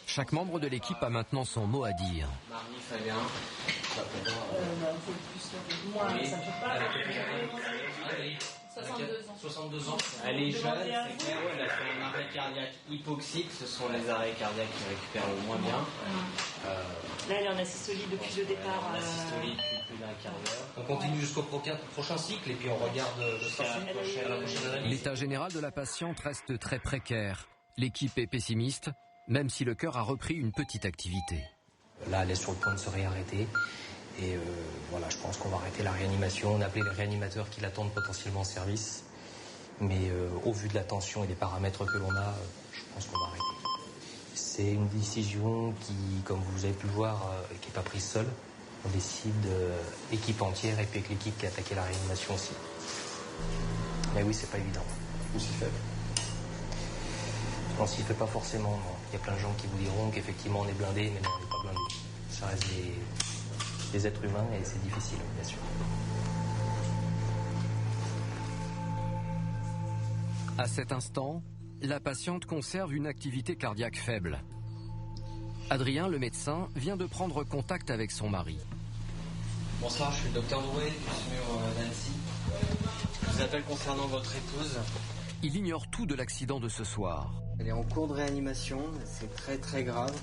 Chaque membre de l'équipe a maintenant son mot à dire. Marie, Fabien, ça peut être... Moi, ça ne fait pas. 62 ans. Elle est jeune, c'est clair, elle a fait un arrêt cardiaque hypoxique, ce sont les arrêts cardiaques qui récupèrent le moins bien. Là, elle est en asystolie depuis le départ. En asystolie depuis plus d'un quart d'heure. On continue jusqu'au prochain cycle et puis on regarde le prochaine analyse. L'état général de la patiente reste très précaire. L'équipe est pessimiste, même si le cœur a repris une petite activité. Là, elle est sur le point de se réarrêter. Et voilà, je pense qu'on va arrêter la réanimation. On a appelé les réanimateurs qui l'attendent potentiellement en service. Mais au vu de la tension et des paramètres que l'on a, je pense qu'on va arrêter. C'est une décision qui, comme vous avez pu le voir, qui n'est pas prise seule. On décide équipe entière et puis avec l'équipe qui a attaqué la réanimation aussi. Mais oui, c'est pas évident. Aussi faible. On s'y fait pas forcément. Non. Il y a plein de gens qui vous diront qu'effectivement on est blindé, mais non, on n'est pas blindé. Ça reste des êtres humains et c'est difficile, bien sûr. À cet instant, la patiente conserve une activité cardiaque faible. Adrien, le médecin, vient de prendre contact avec son mari. Bonsoir, je suis le docteur Drouet du SMUR d'Annecy. Je vous appelle concernant votre épouse. Il ignore tout de l'accident de ce soir. Elle est en cours de réanimation, c'est très très grave.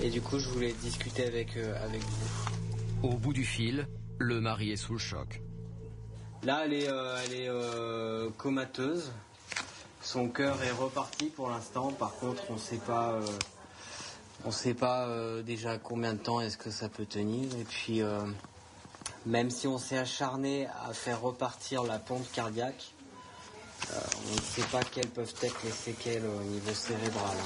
Et du coup, je voulais discuter avec vous. Au bout du fil, le mari est sous le choc. Là, elle est comateuse. Son cœur est reparti pour l'instant. Par contre, on ne sait pas déjà combien de temps est-ce que ça peut tenir. Et puis, même si on s'est acharné à faire repartir la pompe cardiaque, on ne sait pas quelles peuvent être les séquelles au niveau cérébral.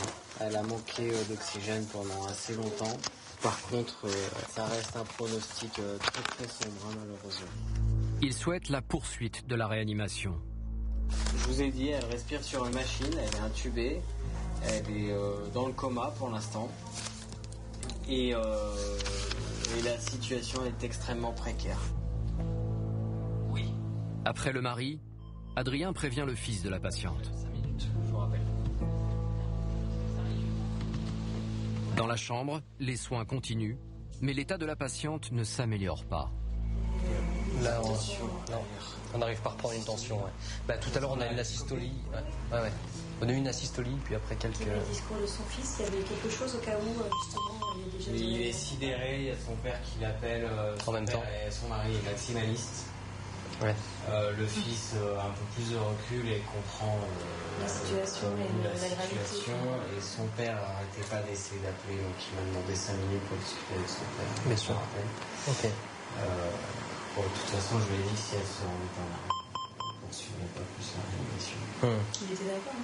Elle a manqué d'oxygène pendant assez longtemps. Par contre, ça reste un pronostic très très sombre, malheureusement. Il souhaite la poursuite de la réanimation. Je vous ai dit, elle respire sur une machine, elle est intubée, elle est dans le coma pour l'instant. Et la situation est extrêmement précaire. Oui. Après le mari, Adrien prévient le fils de la patiente. 5 minutes, je vous rappelle. Dans la chambre, les soins continuent, mais l'état de la patiente ne s'améliore pas. Là, on n'arrive pas à reprendre une tension. Ouais. Bah, tout à l'heure, on a une asystolie. Ouais. On a eu une asystolie, puis après quelques... Le discours de son fils, il y avait quelque chose au cas où, justement, il y a déjà... Il est sidéré, il y a son père qui l'appelle... En même temps. Et son mari est maximaliste. Ouais. Le fils a un peu plus de recul et comprend la situation la situation. Et son père n'arrêtait pas d'essayer d'appeler, donc il m'a demandé 5 minutes pour discuter avec son père. Bien sûr. Ok. Bon, de toute façon, je lui ai dit que si elle se rendait pas là, on ne poursuivrait pas plus la réanimation. Il était d'accord, hein?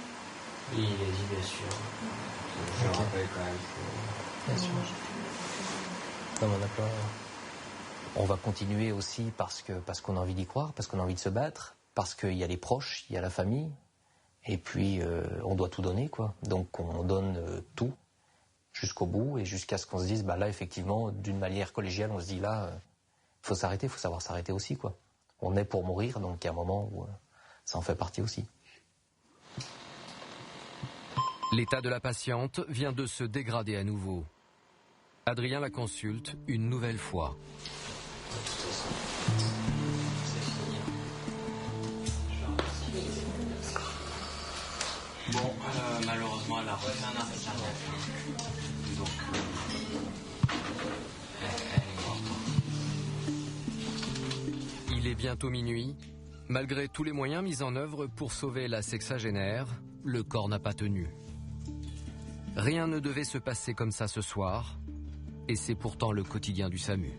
Oui, il a dit bien sûr. Je le rappelle quand même que... Bien sûr. Non, d'accord. On va continuer aussi parce qu'on a envie d'y croire, parce qu'on a envie de se battre, parce qu'il y a les proches, il y a la famille, et puis on doit tout donner, quoi. Donc on donne tout jusqu'au bout et jusqu'à ce qu'on se dise, bah là effectivement, d'une manière collégiale, on se dit là, faut s'arrêter, faut savoir s'arrêter aussi, quoi. On est pour mourir, donc il y a un moment où ça en fait partie aussi. L'état de la patiente vient de se dégrader à nouveau. Adrien la consulte une nouvelle fois. Bon, malheureusement, elle a refait un arrêt cardiaque. Donc, elle est morte. Il est bientôt minuit. Malgré tous les moyens mis en œuvre pour sauver la sexagénaire, le corps n'a pas tenu. Rien ne devait se passer comme ça ce soir, et c'est pourtant le quotidien du SAMU.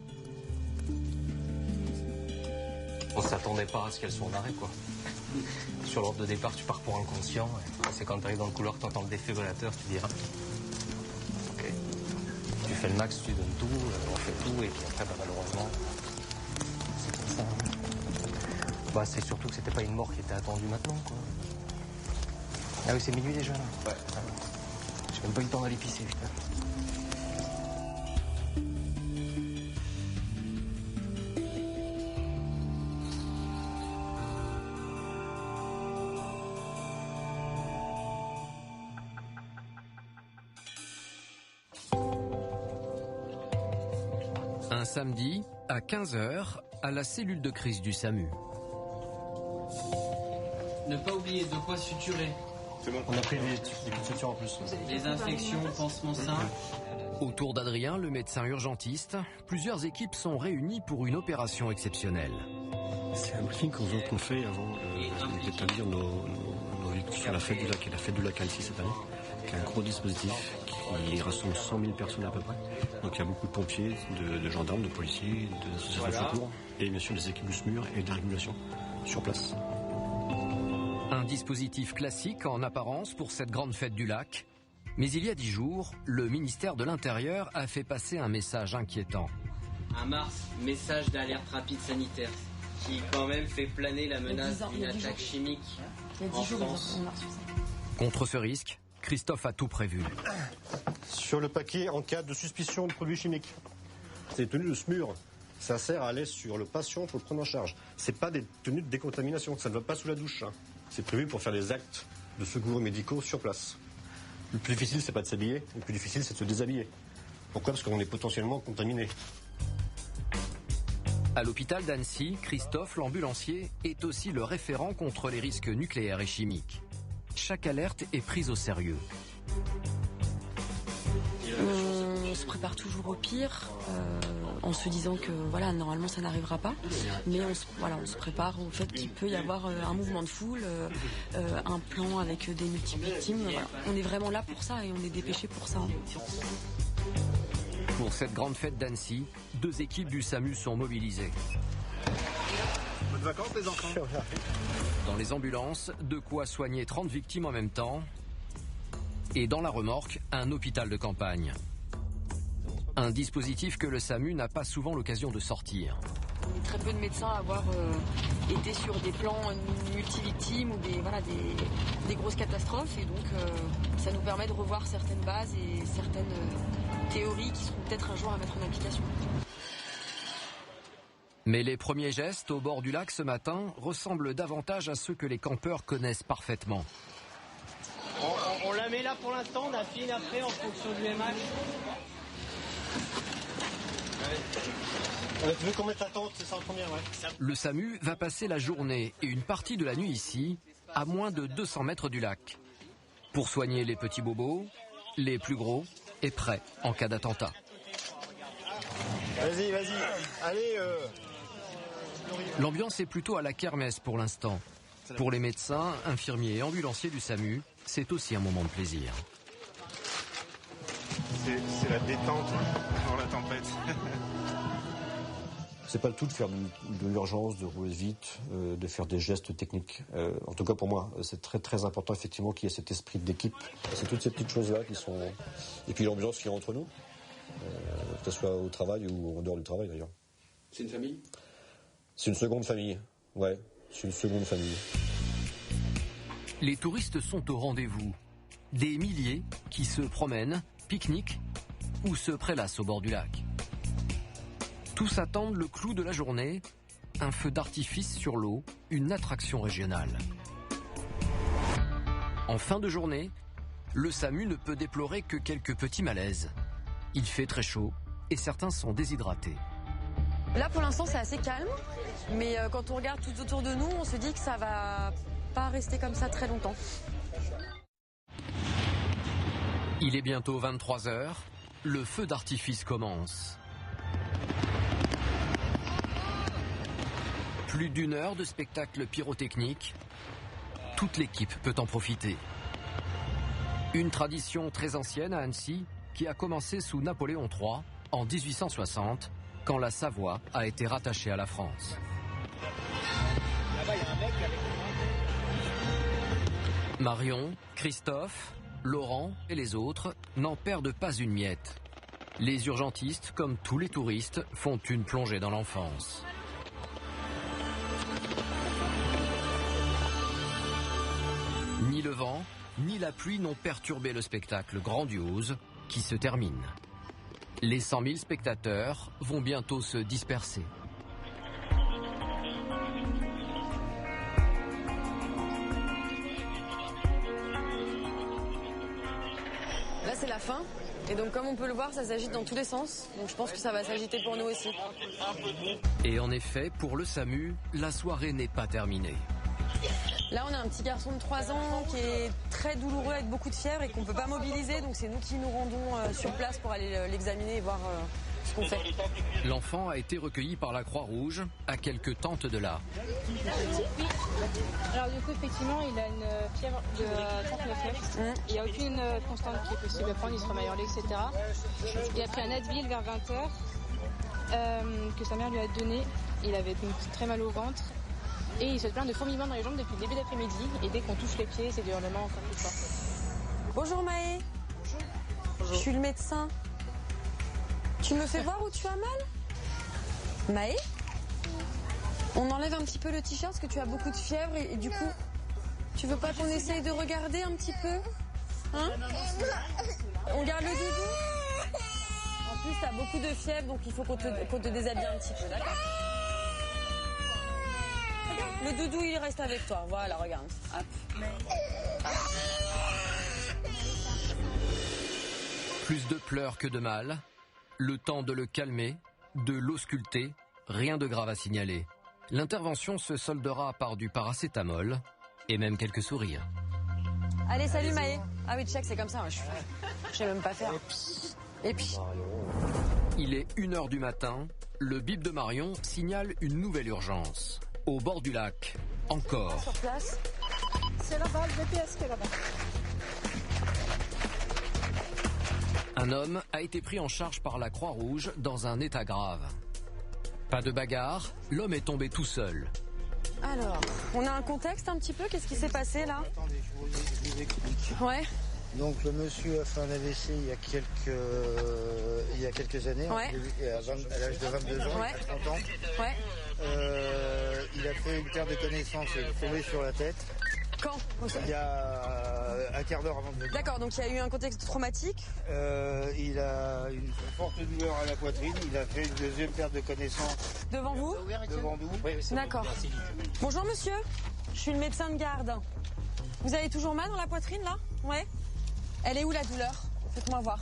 On s'attendait pas à ce qu'elle soit en arrêt, quoi. Sur l'ordre de départ, tu pars pour inconscient. C'est quand tu arrives dans le couloir, tu entends le défibrillateur, tu dis ah, ok. Tu fais le max, tu donnes tout, on fait tout, et puis après, bah, malheureusement, c'est comme ça. Bah, c'est surtout que c'était pas une mort qui était attendue maintenant, quoi. Ah oui, c'est minuit déjà, là. Ouais. J'ai même pas eu le temps d'aller pisser, putain. Un samedi, à 15h, à la cellule de crise du SAMU. Ne pas oublier de quoi suturer. C'est bon. On a pris des petites sutures en plus. Les infections, pansement sain. Autour d'Adrien, le médecin urgentiste, plusieurs équipes sont réunies pour une opération exceptionnelle. C'est un briefing qu'on fait avant d'établir nos victoires sur la fête du lac et la fête du lac Annecy cette année, qui est un gros dispositif qui rassemble 100 000 personnes à peu près. Donc il y a beaucoup de pompiers, de gendarmes, de policiers, d'associations de secours et bien sûr des équipes du SMUR et de la régulation sur place. Un dispositif classique en apparence pour cette grande fête du lac. Mais il y a 10 jours, le ministère de l'Intérieur a fait passer un message inquiétant. Un mars, message d'alerte rapide sanitaire, qui quand même fait planer la menace d'une attaque chimique en France. Contre ce risque, Christophe a tout prévu. Sur le paquet, en cas de suspicion de produits chimiques, c'est tenue de SMUR. Ça sert à aller sur le patient pour le prendre en charge. C'est pas des tenues de décontamination, ça ne va pas sous la douche. Hein. C'est prévu pour faire des actes de secours médicaux sur place. Le plus difficile, c'est pas de s'habiller, le plus difficile, c'est de se déshabiller. Pourquoi ? Parce qu'on est potentiellement contaminé. À l'hôpital d'Annecy, Christophe, l'ambulancier, est aussi le référent contre les risques nucléaires et chimiques. Chaque alerte est prise au sérieux. On se prépare toujours au pire, en se disant que voilà, normalement ça n'arrivera pas, mais on se prépare au fait qu'il peut y avoir un mouvement de foule, un plan avec des multiples victimes. Voilà. On est vraiment là pour ça et on est dépêché pour ça. Pour cette grande fête d'Annecy, 2 équipes du SAMU sont mobilisées. Bonnes vacances les enfants. Dans les ambulances, de quoi soigner 30 victimes en même temps. Et dans la remorque, un hôpital de campagne. Un dispositif que le SAMU n'a pas souvent l'occasion de sortir. On est très peu de médecins à avoir été sur des plans multivictimes ou des grosses catastrophes. Et donc, ça nous permet de revoir certaines bases et certaines théories qui seront peut-être un jour à mettre en application. Mais les premiers gestes au bord du lac ce matin ressemblent davantage à ceux que les campeurs connaissent parfaitement. On la met là pour l'instant, on affine après en fonction du MH. Tu veux qu'on mette la tente, c'est ça en première, ouais. Le SAMU va passer la journée et une partie de la nuit ici, à moins de 200 mètres du lac. Pour soigner les petits bobos, les plus gros et prêts en cas d'attentat. Vas-y, allez. L'ambiance est plutôt à la kermesse pour l'instant. Pour les médecins, infirmiers et ambulanciers du SAMU, c'est aussi un moment de plaisir. C'est la détente dans la tempête. C'est pas le tout de faire de l'urgence, de rouler vite, de faire des gestes techniques. En tout cas pour moi, c'est très très important effectivement qu'il y ait cet esprit d'équipe. C'est toutes ces petites choses-là qui sont... Et puis l'ambiance qu'il y a entre nous, que ce soit au travail ou en dehors du travail d'ailleurs. C'est une famille? C'est une seconde famille, ouais, c'est une seconde famille. Les touristes sont au rendez-vous. Des milliers qui se promènent, pique-niquent ou se prélassent au bord du lac. Tous attendent le clou de la journée, un feu d'artifice sur l'eau, une attraction régionale. En fin de journée, le SAMU ne peut déplorer que quelques petits malaises. Il fait très chaud et certains sont déshydratés. Là, pour l'instant, c'est assez calme, mais quand on regarde tout autour de nous, on se dit que ça va pas rester comme ça très longtemps. Il est bientôt 23h, le feu d'artifice commence. Plus d'1 heure de spectacle pyrotechnique, toute l'équipe peut en profiter. Une tradition très ancienne à Annecy qui a commencé sous Napoléon III en 1860, quand la Savoie a été rattachée à la France. Marion, Christophe, Laurent et les autres n'en perdent pas une miette. Les urgentistes, comme tous les touristes, font une plongée dans l'enfance. Ni le vent, ni la pluie n'ont perturbé le spectacle grandiose qui se termine. Les 100 000 spectateurs vont bientôt se disperser. Là, c'est la fin. Et donc, comme on peut le voir, ça s'agite dans tous les sens. Donc, je pense que ça va s'agiter pour nous aussi. Et en effet, pour le SAMU, la soirée n'est pas terminée. Là, on a un petit garçon de 3 ans qui est très douloureux avec beaucoup de fièvre et qu'on ne peut pas mobiliser. Donc, c'est nous qui nous rendons sur place pour aller l'examiner et voir ce qu'on fait. L'enfant a été recueilli par la Croix-Rouge à quelques tentes de là. Oui. Alors, du coup, effectivement, il a une fièvre de 39,9. Il n'y a aucune constante qui est possible à prendre. Il se remet à hurler, etc. Il a pris un Advil vers 20h que sa mère lui a donné. Il avait donc très mal au ventre. Et il se plaint de fourmillements dans les jambes depuis le début d'après-midi. Et dès qu'on touche les pieds, c'est des hurlements encore plus forts. Bonjour Maë. Bonjour. Je suis le médecin. Tu me fais voir où tu as mal? Maë? On enlève un petit peu le t-shirt parce que tu as beaucoup de fièvre et du coup, tu veux pas qu'on essaye de regarder un petit peu? Hein? On garde le doudou? En plus, tu as beaucoup de fièvre, donc il faut qu'on te déshabille un petit peu, d'accord? Le doudou, il reste avec toi. Voilà, regarde. Hop. Plus de pleurs que de mal. Le temps de le calmer, de l'ausculter. Rien de grave à signaler. L'intervention se soldera par du paracétamol et même quelques sourires. Allez, salut Maë. Ah oui, check, c'est comme ça. Je sais même pas faire. Et puis. Il est 1h du matin. Le bip de Marion signale une nouvelle urgence. Au bord du lac, encore. Sur place. C'est là-bas, le BPS qui est là-bas. Un homme a été pris en charge par la Croix-Rouge dans un état grave. Pas de bagarre, l'homme est tombé tout seul. Alors, on a un contexte un petit peu, qu'est-ce qui s'est passé là? Attendez, je vous explique. Ouais. Donc le monsieur a fait un AVC il y a quelques années, ouais. À l'âge de 22 ans, ouais. Il a 30 ans. Ouais. Il a fait une perte de connaissance et il est tombé sur la tête. Quand? Il y a un quart d'heure avant de venir. D'accord, donc il y a eu un contexte traumatique. Il a une forte douleur à la poitrine, il a fait une deuxième perte de connaissance. Devant vous? Devant nous. Oui, d'accord. Bonjour monsieur, je suis le médecin de garde. Vous avez toujours mal dans la poitrine là? Ouais. Elle est où la douleur? Faites-moi voir.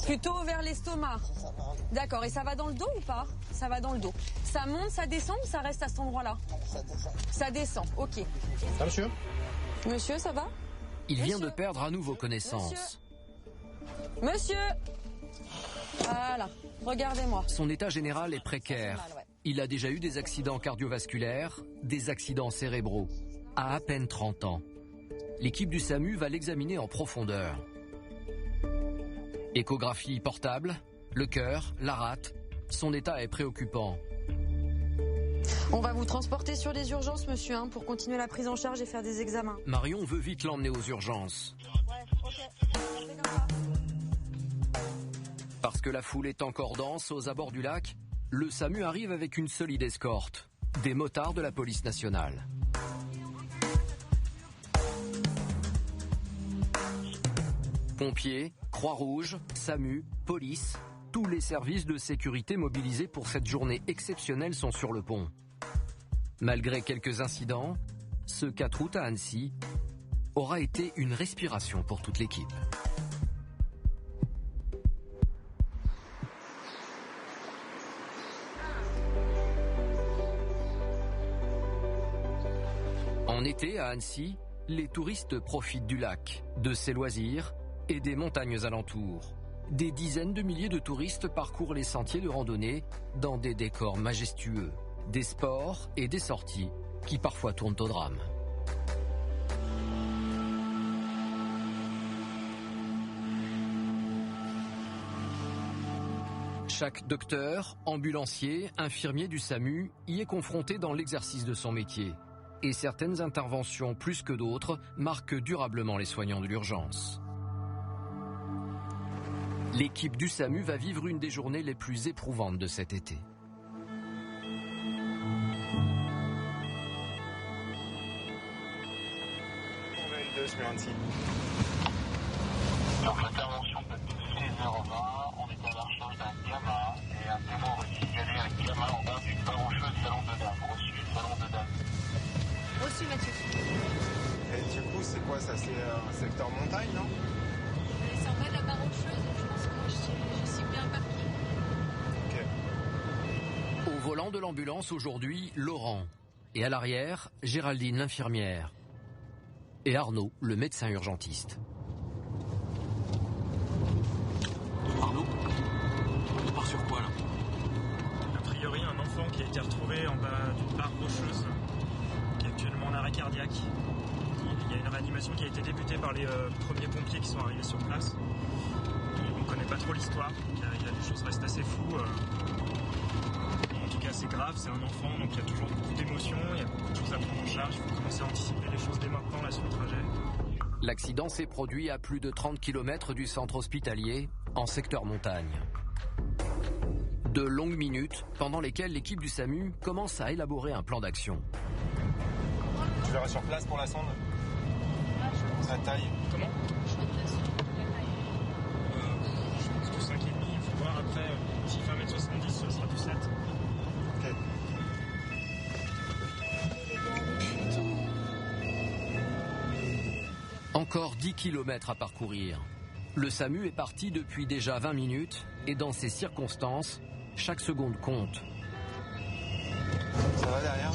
Plutôt vers l'estomac. D'accord, et ça va dans le dos ou pas? Ça va dans le dos. Ça monte, ça descend ou ça reste à cet endroit-là? Ça descend, ok. Ah, monsieur? Monsieur, ça va? Il vient de perdre à nouveau connaissance. Monsieur! Voilà, regardez-moi. Son état général est précaire. Il a déjà eu des accidents cardiovasculaires, des accidents cérébraux, à peine 30 ans. L'équipe du SAMU va l'examiner en profondeur. Échographie portable, le cœur, la rate, son état est préoccupant. On va vous transporter sur les urgences, monsieur, pour continuer la prise en charge et faire des examens. Marion veut vite l'emmener aux urgences. Parce que la foule est encore dense aux abords du lac, le SAMU arrive avec une solide escorte, des motards de la police nationale. Pompiers, Croix-Rouge, SAMU, police, tous les services de sécurité mobilisés pour cette journée exceptionnelle sont sur le pont. Malgré quelques incidents, ce 4 août à Annecy aura été une respiration pour toute l'équipe. En été à Annecy, les touristes profitent du lac, de ses loisirs et des montagnes alentours. Des dizaines de milliers de touristes parcourent les sentiers de randonnée dans des décors majestueux, des sports et des sorties qui parfois tournent au drame. Chaque docteur, ambulancier, infirmier du SAMU y est confronté dans l'exercice de son métier. Et certaines interventions, plus que d'autres, marquent durablement les soignants de l'urgence. L'équipe du SAMU va vivre une des journées les plus éprouvantes de cet été. Donc l'intervention date de 16h20, on était à la recherche d'un gamin et un témoin aurait signalé un gamin en bas d'une barre rocheuse salon de dames, reçu salon de dames. Reçu Mathieu. Et du coup c'est quoi ça, c'est un secteur montagne non? C'est en bas de la barre rocheuse, je pense que je suis bien parqué. Au volant de l'ambulance aujourd'hui, Laurent. Et à l'arrière, Géraldine l'infirmière. Et Arnaud, le médecin urgentiste. Arnaud, on part sur quoi là? A priori, un enfant qui a été retrouvé en bas d'une barre rocheuse, qui est actuellement en arrêt cardiaque. Il y a une réanimation qui a été débutée par les premiers pompiers qui sont arrivés sur place. On ne connaît pas trop l'histoire, les choses restent assez floues. En tout cas, c'est grave, c'est un enfant, donc il y a toujours beaucoup d'émotions, il y a beaucoup de choses à prendre en charge. Il faut commencer à anticiper les choses dès maintenant là, sur le trajet. L'accident s'est produit à plus de 30 km du centre hospitalier, en secteur montagne. De longues minutes, pendant lesquelles l'équipe du SAMU commence à élaborer un plan d'action. Tu verras sur place pour la sonde? La taille? Comment? Je pense que 5,5, il faut voir après. S'il fait 1m70, ce sera du 7. Ok. Encore 10 km à parcourir. Le SAMU est parti depuis déjà 20 minutes et dans ces circonstances, chaque seconde compte. Ça va derrière?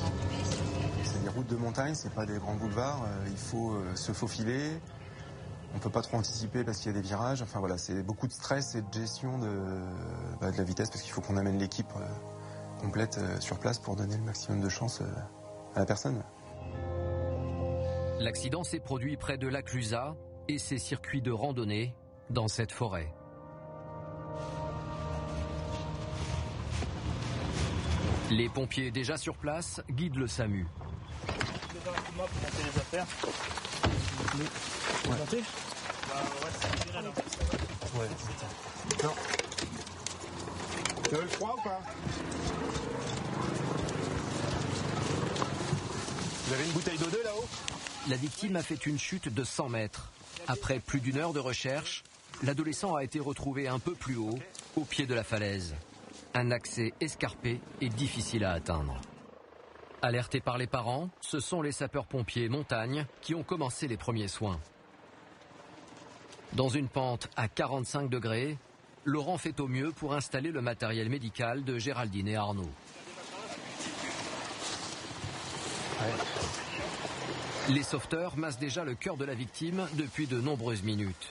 C'est des routes de montagne, c'est pas des grands boulevards. Il faut se faufiler. On peut pas trop anticiper parce qu'il y a des virages. Enfin voilà, c'est beaucoup de stress et de gestion de la vitesse parce qu'il faut qu'on amène l'équipe complète sur place pour donner le maximum de chance à la personne. L'accident s'est produit près de la Clusaz et ses circuits de randonnée dans cette forêt. Les pompiers déjà sur place guident le SAMU. Déjà un coup de main pour monter les affaires. Vous montez? Bah ouais, c'est viré là. Ouais, c'est ça. Non. Tu veux le froid ou pas? Vous avez une bouteille d'eau 2 là-haut? La victime a fait une chute de 100 mètres. Après plus d'une heure de recherche, l'adolescent a été retrouvé un peu plus haut, au pied de la falaise. Un accès escarpé et difficile à atteindre. Alertés par les parents, ce sont les sapeurs-pompiers montagne qui ont commencé les premiers soins. Dans une pente à 45 degrés, Laurent fait au mieux pour installer le matériel médical de Géraldine et Arnaud. Les sauveteurs massent déjà le cœur de la victime depuis de nombreuses minutes.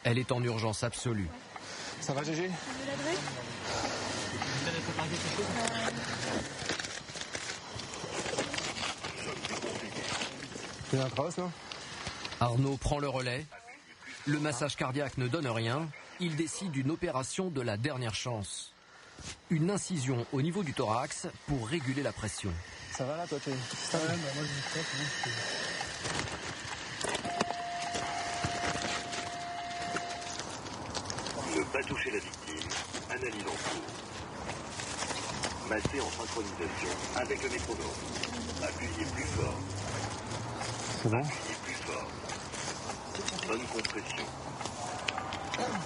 Elle est en urgence absolue. Ça va, Gégé? préparer quelque chose. Il y a un trace là. Arnaud prend le relais. Le massage cardiaque ne donne rien. Il décide d'une opération de la dernière chance. Une incision au niveau du thorax pour réguler la pression. Ça va là, toi, moi je Ne pas toucher la victime, analyse en cours. Masser en synchronisation avec le métronome. Appuyez plus fort. C'est bon. Appuyez plus fort. Bonne compression.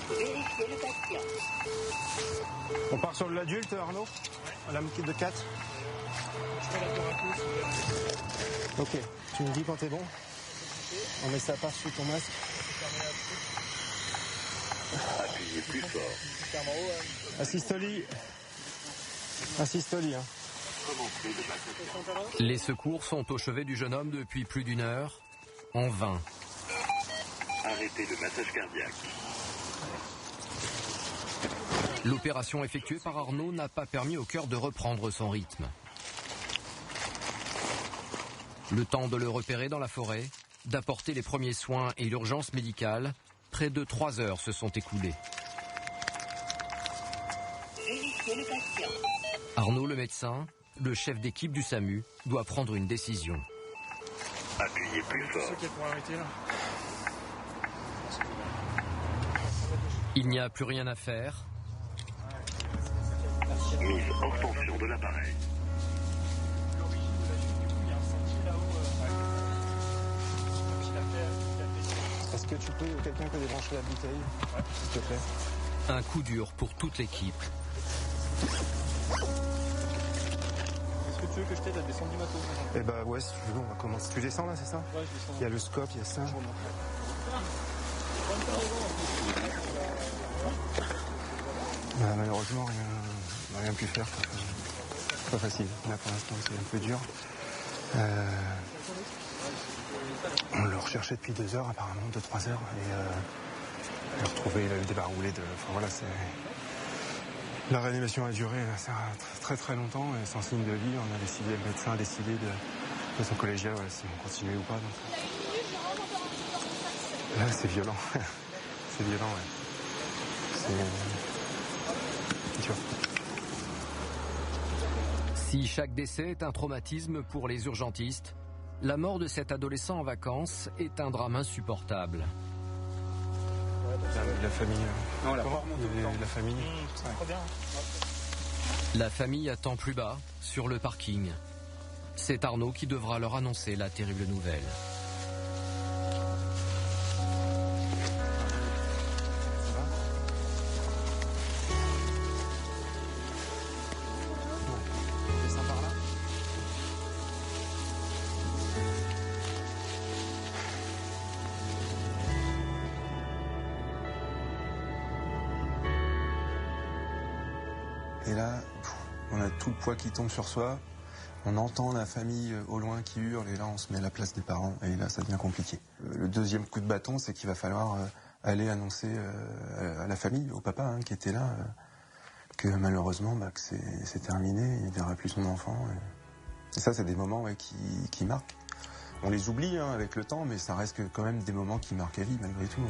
Vérifiez le patient. On part sur l'adulte, Arnaud. La kit de 4. Ok, tu me dis quand t'es bon. On met ça part sous ton masque. Appuyez plus fort. Assiste-lit. Assiste-lit. Hein. Les secours sont au chevet du jeune homme depuis plus d'1 heure. En vain. Arrêtez le massage cardiaque. L'opération effectuée par Arnaud n'a pas permis au cœur de reprendre son rythme. Le temps de le repérer dans la forêt, d'apporter les premiers soins et l'urgence médicale, près de 3 heures se sont écoulées. Vérifiez le patient. Arnaud, le médecin, le chef d'équipe du SAMU, doit prendre une décision. Appuyez plus fort. Il n'y a plus rien à faire. Mise hors tension de l'appareil. Est-ce que tu peux, quelqu'un peut débrancher la bouteille, s'il te plaît? Un coup dur pour toute l'équipe. Est-ce que tu veux que je t'aide à descendre du matos? Eh bah ouais, si tu veux, on va commencer. Tu descends là, c'est ça? Ouais, je descends. Il y a le scope, il y a ça. Bah, malheureusement, rien pu faire. C'est pas facile. Là, pour l'instant, c'est un peu dur. On le recherchait depuis 2 heures, apparemment, 2-3 heures. Et le retrouver, il avait débaroulé de... Enfin voilà, c'est... La réanimation a duré très très longtemps et sans signe de vie, on a décidé, le médecin a décidé de son collégial, voilà, si on continuait ou pas. Donc... Là, c'est violent. C'est violent, ouais. C'est dur. Si chaque décès est un traumatisme pour les urgentistes, la mort de cet adolescent en vacances est un drame insupportable. La famille. Non, la famille. La famille attend plus bas, sur le parking. C'est Arnaud qui devra leur annoncer la terrible nouvelle. Et là, on a tout le poids qui tombe sur soi. On entend la famille au loin qui hurle et là on se met à la place des parents et là ça devient compliqué. Le deuxième coup de bâton, c'est qu'il va falloir aller annoncer à la famille, au papa qui était là, que malheureusement que c'est terminé, il ne verra plus son enfant. Et ça c'est des moments qui marquent. On les oublie avec le temps, mais ça reste quand même des moments qui marquent la vie malgré tout.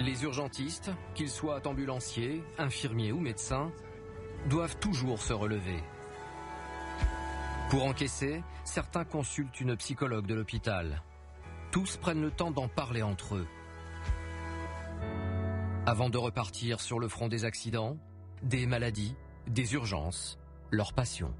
Les urgentistes, qu'ils soient ambulanciers, infirmiers ou médecins, doivent toujours se relever. Pour encaisser, certains consultent une psychologue de l'hôpital. Tous prennent le temps d'en parler entre eux. Avant de repartir sur le front des accidents, des maladies, des urgences, leur passion.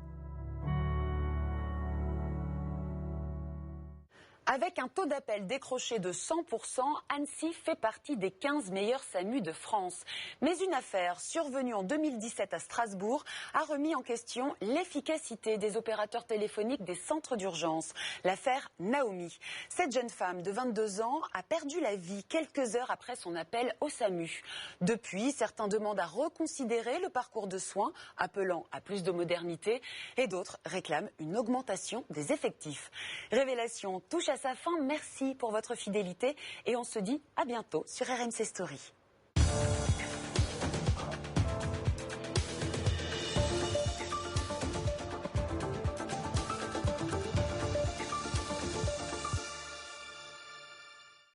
Avec un taux d'appel décroché de 100%, Annecy fait partie des 15 meilleurs SAMU de France. Mais une affaire survenue en 2017 à Strasbourg a remis en question l'efficacité des opérateurs téléphoniques des centres d'urgence. L'affaire Naomi. Cette jeune femme de 22 ans a perdu la vie quelques heures après son appel au SAMU. Depuis, certains demandent à reconsidérer le parcours de soins, appelant à plus de modernité, et d'autres réclament une augmentation des effectifs. Révélation touche à sa fin. Merci pour votre fidélité et on se dit à bientôt sur RMC Story.